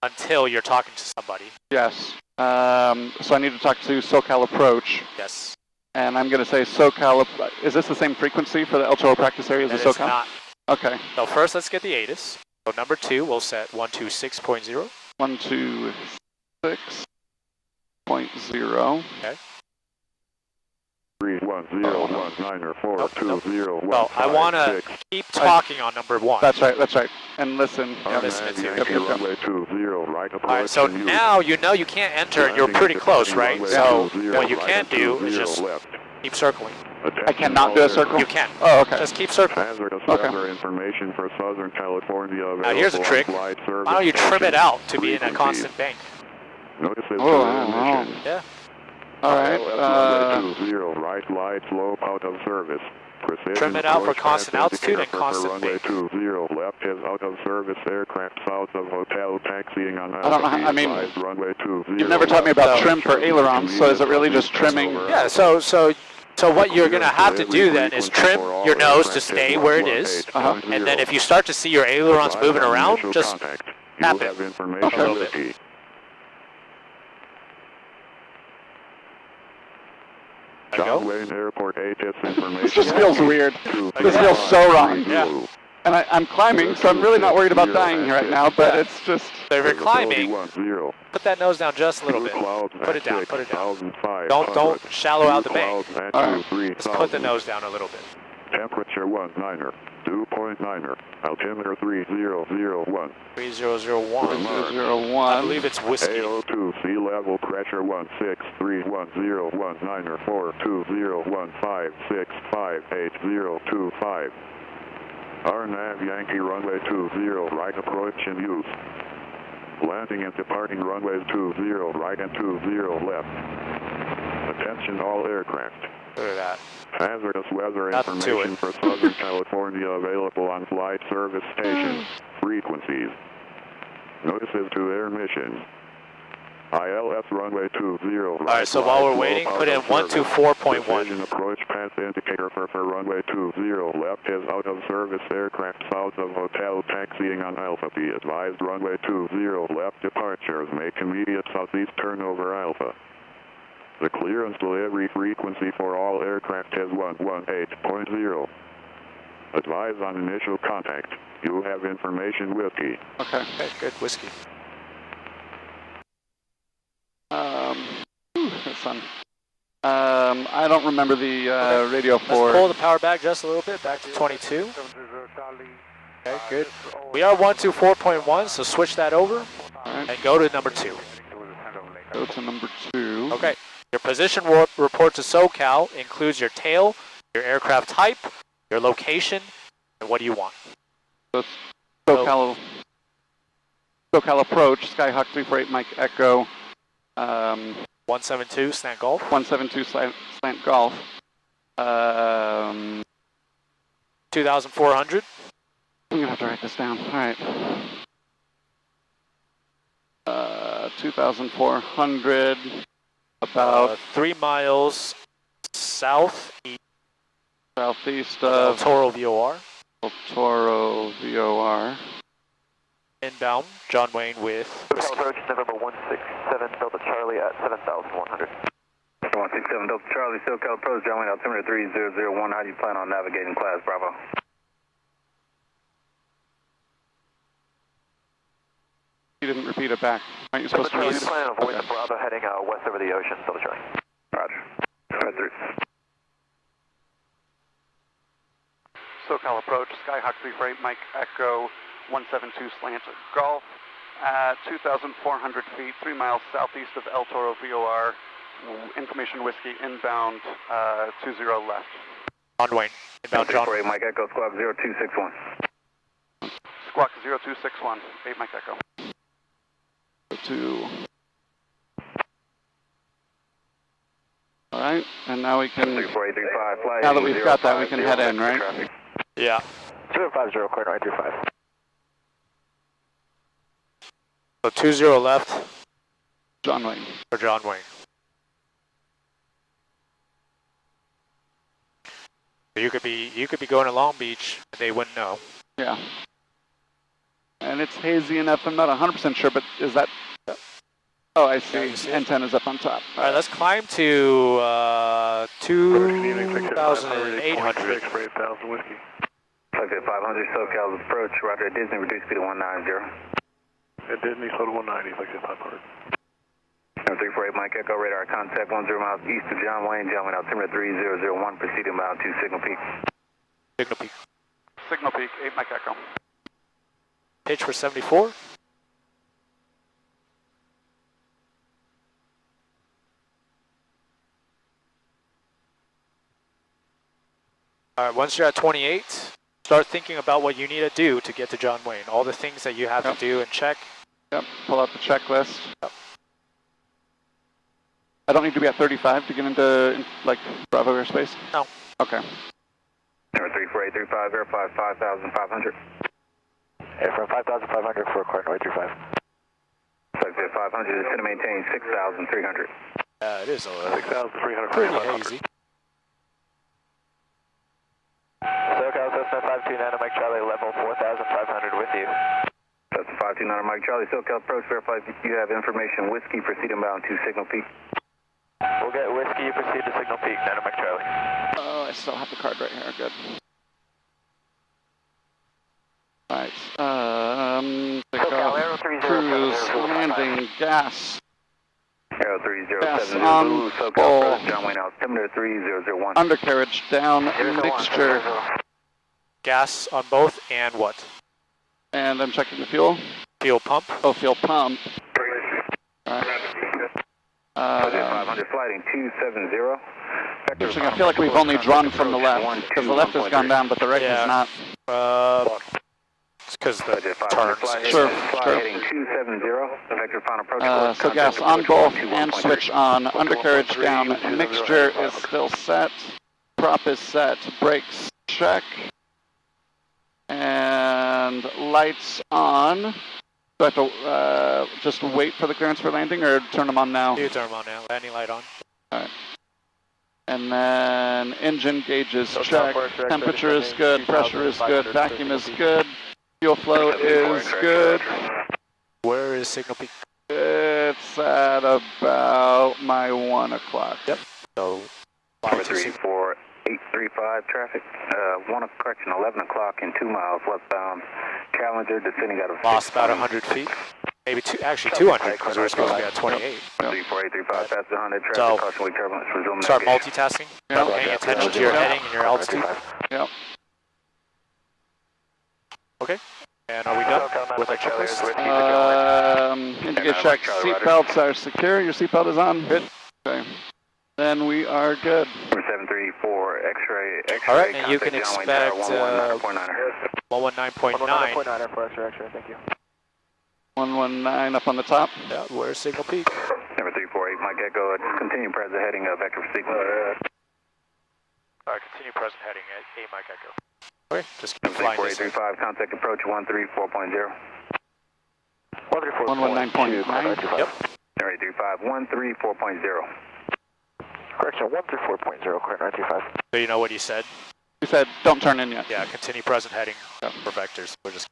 until you're talking to somebody. Yes. So I need to talk to SoCal Approach. Yes. And I'm going to say SoCal, is this the same frequency for the El Chorro practice area as the SoCal? Not. Okay. So first let's get the ATIS. So number 2, we'll set 126.0. 126.0. Okay. 310194201. Well, I want to keep talking on number 1. That's right. And listen. Listen to Yankee runway 20, right approach. All right, so now you know you can't enter and you're pretty close, right? So what you can do is just keep circling. I cannot do a circle? You can. Oh, okay. Just keep circling. Hazardous weather information for Southern California. Now here's a trick. Why don't you trim it out to be in a constant bank? Notices Yeah. All right. 20, right lights low out of service. Precision trim it out for constant altitude and constant runway bank. 20 left is out of service aircraft south of hotel taxiing on I don't know how, I mean, runway 20. You've never taught me about trim for ailerons, so is it really just trimming? Yeah, so what you're going to have to do then is trim your nose to stay where it is, and then if you start to see your ailerons moving around, just tap it a little bit. John Wayne Airport ATIS information. This just feels weird. This feels so wrong. Yeah. And I'm climbing, so I'm really not worried about dying right now, but it's just... So if you're climbing, put that nose down just a little bit. Put it down, put it down. Don't shallow out the bank. Just put the nose down a little bit. Temperature 19er, 2.9er, altimeter 3001. 3001. I believe it's whiskey. AO2, sea level pressure 16310119er 42015658025. RNAV Yankee runway 20, right approach in use. Landing and departing runways 20 right and 20 left. Attention all aircraft. Look at that. Hazardous weather information for Southern California available on flight service stations. Frequencies. Notices to air missions. ILS runway 20. Alright, so while we're waiting, put in 124.1. Precision approach path indicator for runway 20. Left is out of service aircraft south of hotel taxiing on Alpha. Be advised runway 20. Left departures make immediate southeast turnover Alpha. The clearance delivery frequency for all aircraft is 118.0. Advise on initial contact. You have information whiskey. Okay, good, whiskey. That's fun. I don't remember the radio for... Let's pull the power back just a little bit, back to 22. Okay, good. We are 124.1, so switch that over and go to number 2. Go to number 2. Okay. Your position report to SoCal includes your tail, your aircraft type, your location, and what do you want? So SoCal approach, Skyhawk 348 Mike Echo. 172 slant golf. 172 slant golf. 2,400. I'm gonna have to write this down. All right. 2,400. About 3 miles southeast of El Toro VOR. El Toro VOR. Inbound, John Wayne with... SoCal approach, November 167 Delta Charlie at 7,100. 167 Delta Charlie, SoCal approach, John Wayne, altimeter 3001. How do you plan on navigating class Bravo? You didn't repeat it back. Aren't you supposed to read it? We plan on avoiding the Bravo heading west over the ocean, Delta Charlie. Roger. Right through. SoCal approach, Skyhawk 348 Mike Echo 172 slant golf at 2,400 feet, 3 miles southeast of El Toro VOR. Information whiskey inbound 20 left. John Wayne. Inbound John. 348 Mike Echo, squawk 0261. Squawk 0261, 8 Mike Echo. 2. All right, and now we can. 34835, fly. Now that we've got that, we can head in, right? Traffic. Yeah. 050, clear 935. So 20 left. John Wayne. For John Wayne. So you could be going to Long Beach and they wouldn't know. Yeah. And it's hazy enough. I'm not 100% sure, but is that? Oh, I see. Antenna's up on top. All right, let's climb to 2,800. 500 SoCal approach, Roger, Disney, reduce speed to 190. At Disney, slow to 190, 500. 348 Mike Echo, radar contact 10 miles east of John Wayne, altimeter 3001, proceeding bound to Signal Peak. Signal Peak. Signal Peak, 8 Mike Echo. Pitch for 74. All right, once you're at 28, start thinking about what you need to do to get to John Wayne. All the things that you have to do and check. Yep, pull out the checklist. Yep. I don't need to be at 35 to get into, like, Bravo airspace? No. Okay. Number 34835, verify 5,500. From 5,500 for Cardinal 835. 500 is going to maintain 6,300. It is 6,300. pretty hazy. SoCal Cessna 529 Mike Charlie, level 4,500 with you. That's 529 Mike Charlie, SoCal approach, verify you have information, whiskey, proceed inbound to Signal Peak. We'll get whiskey, proceed to Signal Peak, 9 Mike Charlie. Oh, I still have the card right here, good. Alright, take off, cruise, landing, gas. Aero 3070, Gas on, SoCal full. approach, John Wayne, altimeter 3001. Undercarriage down, mixture. Gas on both and what? And I'm checking the fuel. Fuel pump. Oh, fuel pump. Alright. 500 flighting 270. Interesting, I feel like we've only drawn from the left, because the left has gone down, but the right has not. It's because the turns. Sure, Heading 270, vector final approach. So gas on both and switch on. Undercarriage down. Mixture is still set. Prop is set. Brakes check. And lights on. Do I have to just wait for the clearance for landing or turn them on now? You turn them on now. Landing light on. Alright. And then engine gauges check. Temperature is good. Pressure is good. Vacuum is good. Fuel flow is good. Where is signal peak? It's at about my 1 o'clock. Yep. So, 34835 traffic. 11 o'clock in 2 miles westbound. Challenger descending out of. Lost about 100 feet. Maybe actually 200 because we were supposed to be at 28. 34835 past 100 traffic. So, Caution wake turbulence. Resume start navigation. multitasking. Yep. Paying attention to your heading and your altitude. Yep. Okay. And are we done with our checklist? Indicate check. Seatbelts are secure. Your seatbelt is on. Good. Okay. Then we are good. 734 X-ray. All right, and you can expect 119.9. 119.9 for X-ray, thank you. 119 up on the top. Yeah, where's signal peak? Number 348, Mike Echo. Continue present heading vector for sequence. Continue present heading at A Mike Echo. Okay, just keep flying this way. 4835, contact approach 134.0. 119.9. Yep. 835, 134.0. Correction, 134.0, correct, 935. So you know what he said? He said, don't turn in yet. Yeah, continue present heading for vectors. We're just.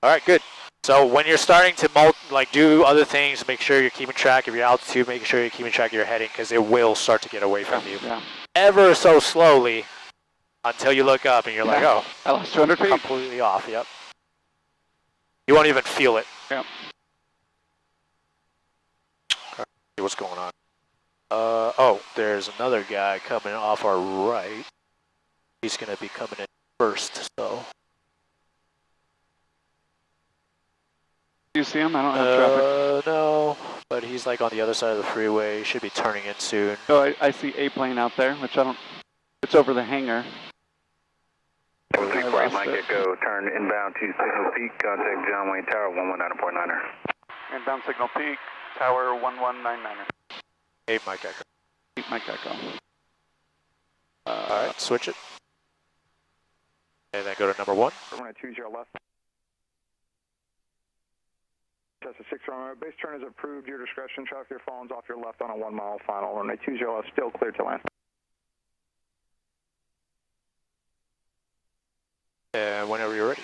All right, good. So when you're starting to do other things, make sure you're keeping track of your altitude, make sure you're keeping track of your heading, because it will start to get away from you. Yeah. Ever so slowly, until you look up and you're like, oh, I lost 200 feet. Completely off, yep. You won't even feel it. Yep. See what's going on. Oh, there's another guy coming off our right. He's going to be coming in first, so. Do you see him? I don't have traffic. No, but he's like on the other side of the freeway. Should be turning in soon. Oh, I see a plane out there, which I don't. It's over the hangar. 348 Mike Echo, turn inbound to signal peak. Contact John Wayne Tower 119.9er. Inbound signal peak, tower 1199er. 8 Mike Echo. 8 Mike Echo. All right, switch it. And then go to number 1. 20 left. That's a 6 runway. Base turn is approved. Your discretion. Traffic your phones off your left on a 1 mile final. Runway 20 left, still clear to land. And whenever you're ready.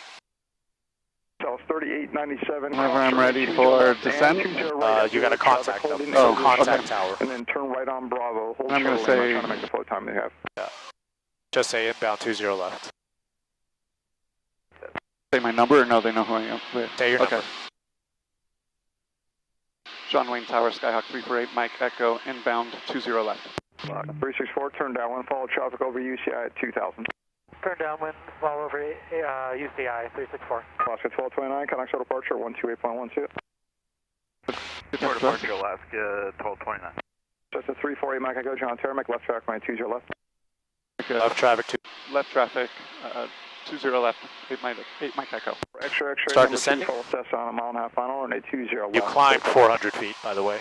South 3897. Whenever I'm ready for descent. You got to contact them. Oh, contact okay. tower. And then turn right on Bravo. Hold I'm going to trying say. to make the flow time they have. Yeah. Just say inbound 20 left. Say my number or no? They know who I am. Say your number. John Wayne Tower, Skyhawk 348, Mike Echo, inbound 20 left. 364, turn downwind, follow traffic over UCI at 2000. Turn downwind, follow over UCI 364. Alaska 1229, connect to departure 128.12. Port departure Alaska 1229. That's a 348 Mike Echo, John Terra, make left traffic, 20 left. Okay. Left traffic 2. Left traffic, 20 left, 8 Mike Echo. X-ray, start descending. Full assess on a 1.5 mile final, and a 20 left. You climbed 400 feet, by the way.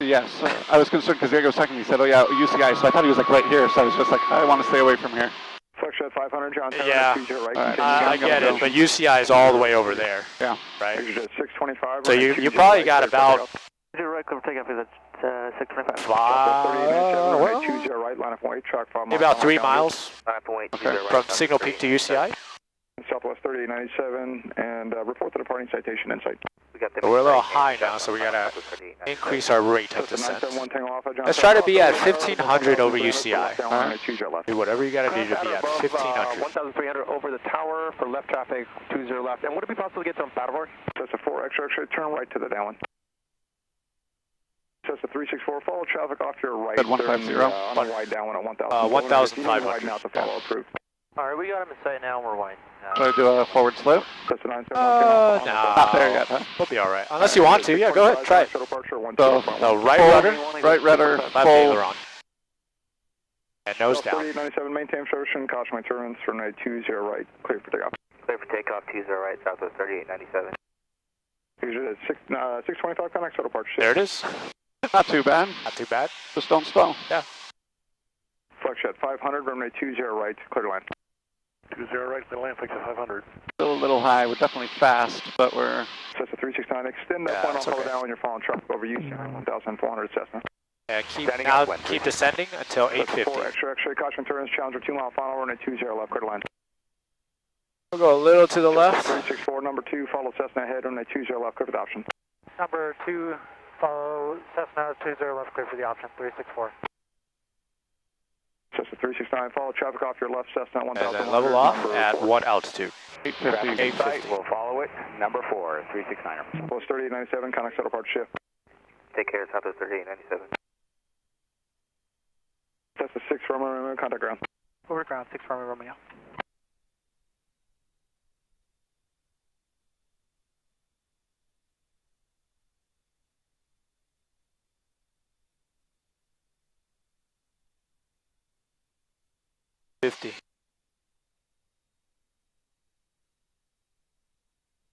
Yes, I was concerned because Diego was talking. He said, "Oh yeah, UCI." So I thought he was like right here. So I was just like, I want to stay away from here. Flex 500, John Terra, Yeah, 20 right. Right. I get it, but UCI is all the way over there. Yeah. Right. 625. So you probably got about. Right, clear for takeoff is at 625. Well, 20 right, line up 1 track 5 maybe about 3 miles Okay. from Signal Peak to UCI. Southwest 3897, and report the departing citation insight. We're a little high now, so we gotta increase our rate of descent. 971 Tango Alpha, John Let's try to be at 1500 over UCI. Right. Do whatever you gotta do to be at 1500. 1,300 over the tower for left traffic, 20 left. And would it be possible to get some Paddleboard? That's a 4 X-ray, turn right to the downwind. That's a 364, follow traffic off your right. 150. On a wide downwind at 1,000. 1,500. Now to follow approved. Alright, we got him in sight now, we're wide. So I do a forward slope? That's a 971 No. Not there yet, huh? We'll be alright. Unless you want to, yeah, go ahead, try it. So, No, right rudder, right rudder, left full. aileron. And nose down. 3897, maintain obstruction, caution my turbulence, runway 20 right, clear for takeoff. Clear for takeoff, 20 right, Southwest 3897. Usually at 625, connect to departure. There it is. Not too bad. Not too bad. Just don't stall. Yeah. Flex at 500, runway 20 right, clear to land. 20 right, the land fix at 500. Still a little high. We're definitely fast, but we're... Cessna 369, extend that point off down when you're following traffic over you, 1,400 Cessna. Yeah, keep descending until 850. 4 extra, caution turns, Challenger 2 mile final, runway 20 left, clear to land. We'll go a little to the left. 364, number 2, follow Cessna ahead, runway 20 left, clear for the option. Number 2, follow Cessna 20 left, clear for the option, 364. Cessna 369, follow traffic off your left, Cessna 1,000. And then level off at what altitude? 850. 850. We'll follow it. Number 4, 369er. Southwest 3897, contact settle part shift. Take care, Southwest 3897. Cessna 6 Romeo, contact ground. Over ground, 6 Romeo.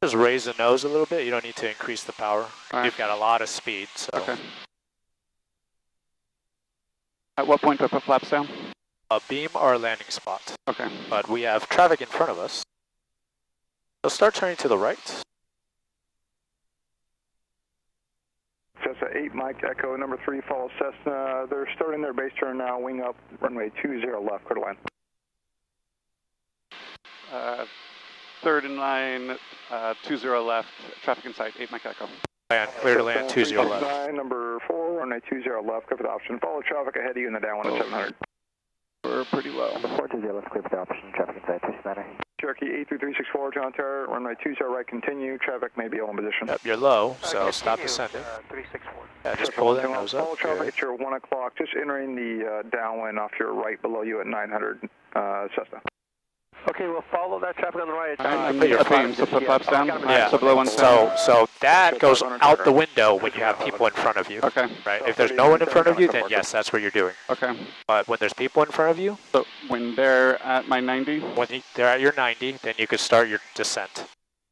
Just raise the nose a little bit. You don't need to increase the power. Right. You've got a lot of speed. So. Okay. At what point do I put flaps down? A beam or a landing spot. Okay. But we have traffic in front of us. So start turning to the right. Cessna 8, Mike Echo, number 3, follow Cessna. They're starting their base turn now, wing up, runway 20 left, clear to land. Third in line, 20 left, traffic in sight, 8 Mike Echo. Land, clear to land, 20 left. Number 4, runway 20 left, clear for the option. Follow traffic ahead of you in the downwind at 700. We're pretty low. 420 left, clear for the option, traffic inside, 269er. Cherokee 83364, John Terra, runway 20 right, continue. Traffic may be all in position. Yep, you're low, so stop descending. 364. Yeah, just pull that nose up. Follow traffic at your 1 o'clock, just entering the downwind off your right below you at 900 Cessna. Okay, we'll follow that traffic on the right. Put your flaps, so put flaps down? Yeah, so below 110. so that goes out the window when you have people in front of you. Okay. Right, if there's no one in front of you, then yes, that's what you're doing. Okay. But when there's people in front of you, So when they're at my 90? when they're at your 90, then you could start your descent.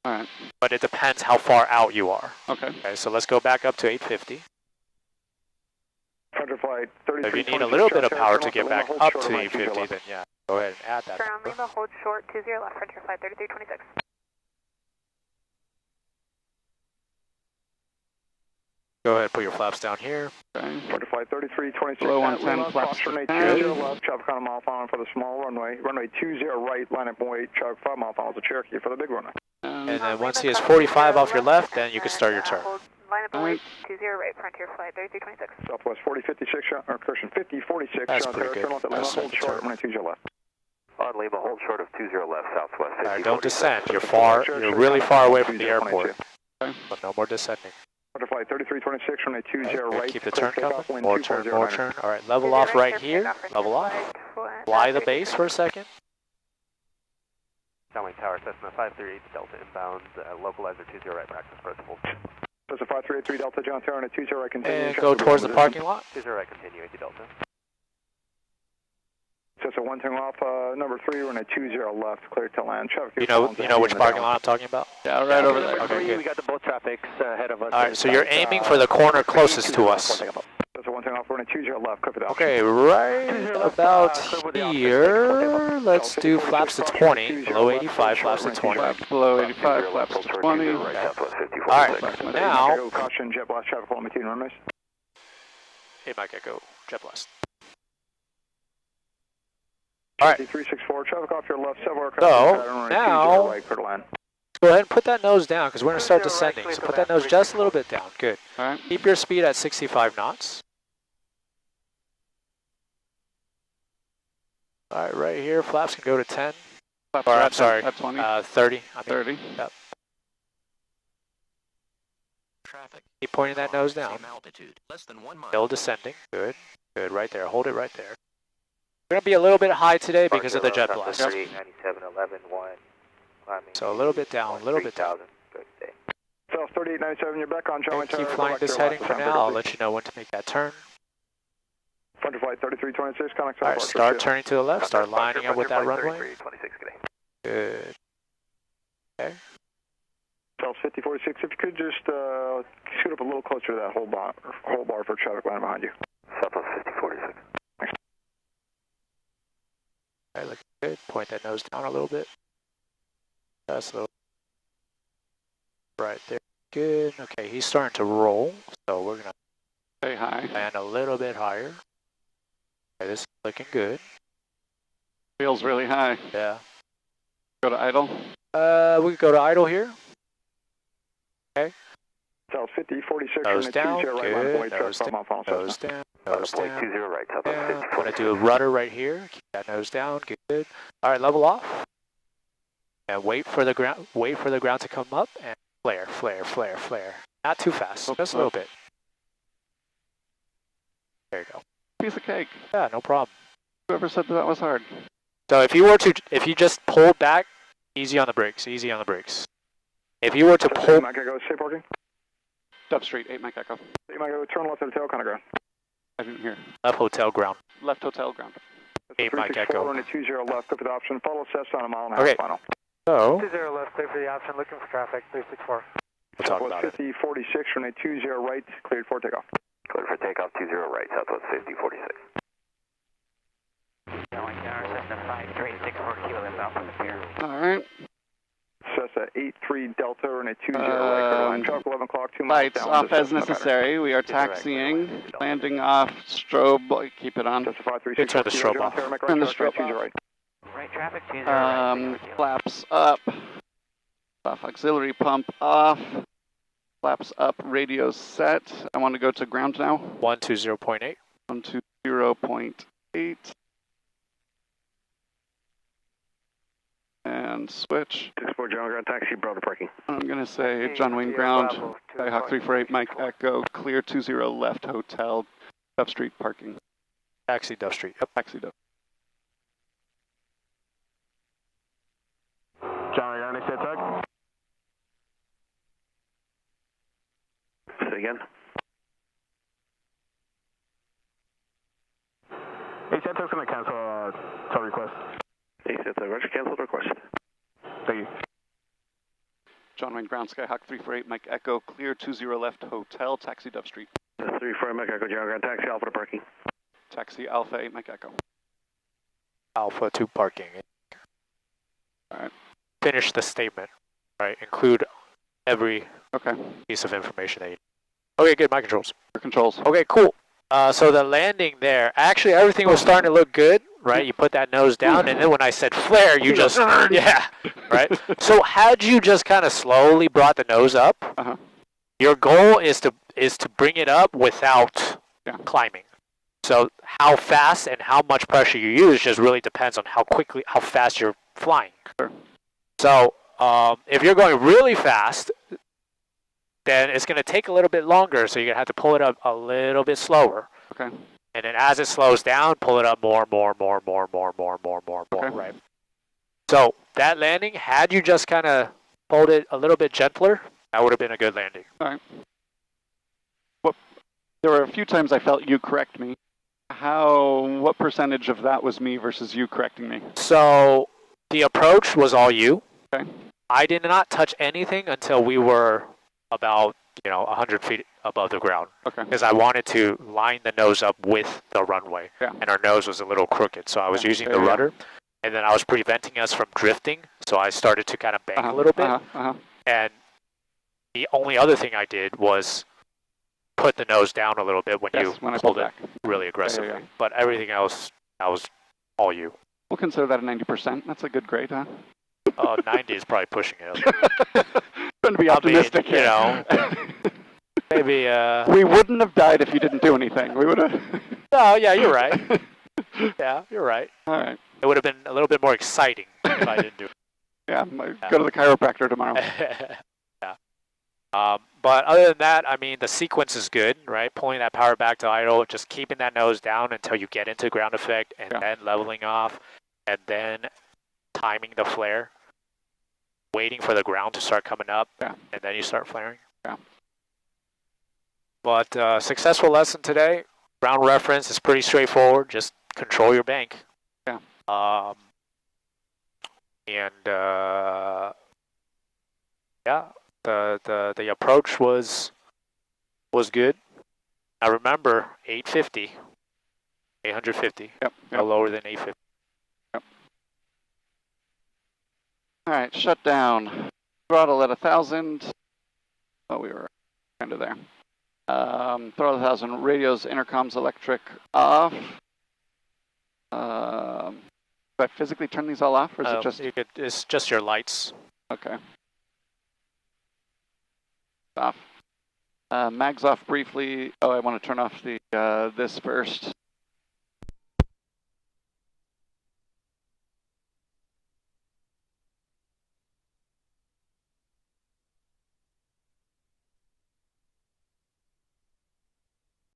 All right. But it depends how far out you are. Okay. Okay, so let's go back up to 850. If you need a little bit of power to get back up to 850, then yeah, go ahead and add that. Turn on Lima, hold short, 20 left, Frontier Flight 3326. Go ahead, put your flaps down here. Okay. Frontier Flight 3326. Below 110, flaps runway down. 20 left, traffic on a mile final for the small runway. Runway 20 right, line up and wait, traffic 5 mile final to Cherokee for the big runway. And then once he is 45 off your left, then you can start your turn. Line up and wait, 20 right, Frontier Flight 3326. Southwest 4056, or correction, 5046. That's John pretty Terra, good. turn left at Lima, That's hold like short, turn. runway 20 left. On Lima, hold short of 20 left, Southwest 50. All right, don't descend. You're really far away from the airport. But no more descending. Frontier Flight 3326, runway 20 Okay, right. keep the turn coming. Wind More 240 turn, more turn. All right, level off right here. Level off. Fly the base for a second. Downlink Tower, Cessna 538 Delta inbound, localizer 20 right, practice principles. Cessna 5383 Delta, John Terra, 20 right, continue. And go towards the parking lot. 20 right, continue, 80 Delta. Cessna 1 turn off, number 3, runway 20 left, clear to land. Traffic. You know which parking lot I'm talking about? Yeah, right over there. Okay, good. We got the boat traffic ahead of us. All right, so you're aiming for the corner closest to us. Cessna 1 turn off, runway 20 left, clear for the option. Okay, right about here. Let's do flaps to 20. Below 85, flaps to 20. Flaps below 85, flaps to 20. All right, now. Caution, jet blast traffic along between runways. Hey, Mike Echo, jet blast. All right. 364, traffic off your left, several aircraft. So, now, right, clear to land. go ahead and put that nose down because we're going to start descending. So put that nose just a little bit down. Good. All right. Keep your speed at 65 knots. All right, right here, flaps can go to 10. Flaps Or, are I'm at sorry, 30. 30. 30. Yep. Keep pointing that nose down. Still descending. Good. Good, right there. Hold it right there. We're going to be a little bit high today because of the jet blast. 3897.11.1. So a little bit down, a little bit down. South 3897, you're back on Charlie. Keep flying this heading for now. I'll let you know when to make that turn. Frontier Flight 3326, contact. All right, start turning to the left. Start lining up with that runway. Good. Okay. South 5046, if you could just shoot up a little closer to that whole bar for traffic line behind you. Southwest 5046. All right, looking good. point that nose down a little bit. That's a little right there. Good. Okay, he's starting to roll, so we're gonna stay high. Land a little bit higher. Okay, this is looking good. Feels really high. Yeah. Go to idle. We could go to idle here. Okay. South 50, 46, nose down, right, good. Nose down, nose down, nose down. 20 right, South 50. I'm gonna do a rudder right here. Keep that nose down, good. All right, level off. And wait for the ground. Wait for the ground to come up and flare, flare, flare, flare. Not too fast, just a little bit. There you go. Piece of cake. Yeah, no problem. Whoever said that was hard. So if you just pulled back, easy on the brakes, easy on the brakes. If you were to pull. Mike Echo, safe parking. Dub Street, 8 Mike Echo. 8 Mike Echo, turn left at hotel, kind of ground. I didn't hear. Left hotel ground. Left hotel ground. 8 Mike Echo. Running 20 left, clear for the option. Follow Cessna on a mile and a half, okay. final. So. 20 left, clear for the option, looking for traffic, 364. We'll talk about 50, it. 46, running 20 right, cleared for takeoff. Clear for takeoff, 20 right, Southwest 50, 46. Going tower, Cessna 5364 kilo inbound from the pier. All right. Cessna 83 Delta, running 20 right, line truck, 11 o'clock, 2 miles Lights down. off as necessary. We are taxiing, landing off, strobe, keep it on. Cessna 536. Good, turn the strobe off. Turn the strobe off. Right traffic, 20 right. Flaps up. Off auxiliary pump off. Flaps up, radio set. I want to go to ground now. 120.8. 120.8. And switch. 64 John Ground taxi, broader parking. I'm going to say John Wayne Ground, Skyhawk 348 Mike Echo, clear 20 left hotel, Duff Street parking. Taxi Duff Street, yep. Taxi Duff. John Ground, set tug. Say again. Hey, set tug's going to cancel tow request. Hey, set tug, Roger, canceled request. Thank you. John Wayne Ground, Skyhawk 348 Mike Echo, clear 20 left hotel, taxi Duff Street. 34 Mike Echo, John Ground taxi, Alpha to parking. Taxi Alpha 8 Mike Echo. Alpha to parking. All right. Finish the statement, right? Include every okay. piece of information that you need. Okay, good, my controls. Your controls. Okay, cool. So the landing there, actually everything was starting to look good, right? You put that nose down, and then when I said flare, you just, yeah, right? So had you just kind of slowly brought the nose up, your goal is to bring it up without climbing. So how fast and how much pressure you use just really depends on how fast you're flying. Sure. So if you're going really fast, then it's going to take a little bit longer, so you're going to have to pull it up a little bit slower. Okay. And then as it slows down, pull it up more, right? So that landing, had you just kind of pulled it a little bit gentler, that would have been a good landing. All right. Well, there were a few times I felt you correct me. What percentage of that was me versus you correcting me? So the approach was all you. Okay. I did not touch anything until we were about 100 feet above the ground. Okay. Because I wanted to line the nose up with the runway. Yeah. And our nose was a little crooked, so I was using the rudder. And then I was preventing us from drifting, so I started to kind of bank a little bit. And the only other thing I did was put the nose down a little bit when you pulled it really aggressively. But everything else, that was all you. We'll consider that a 90%. That's a good grade, huh? 90 is probably pushing it. Trying to be optimistic here. Maybe. We wouldn't have died if you didn't do anything. We would have. No, yeah, you're right. Yeah, you're right. All right. It would have been a little bit more exciting if I didn't do it. Yeah, go to the chiropractor tomorrow. Yeah. But other than that, I mean, the sequence is good, right? Pulling that power back to idle, just keeping that nose down until you get into ground effect, and then leveling off, and then timing the flare, waiting for the ground to start coming up, and then you start flaring. Yeah. But successful lesson today. Ground reference is pretty straightforward. Just control your bank. Yeah. The approach was good. I remember 850. Yep. No lower than 850. Yep. All right, shut down. Throttle at 1,000. Oh, we were kind of there. Throttle 1,000. Radios, intercoms, electric off. Do I physically turn these all off, or is it just? It's just your lights. Okay. Off. Mags off briefly. Oh, I want to turn off the this first.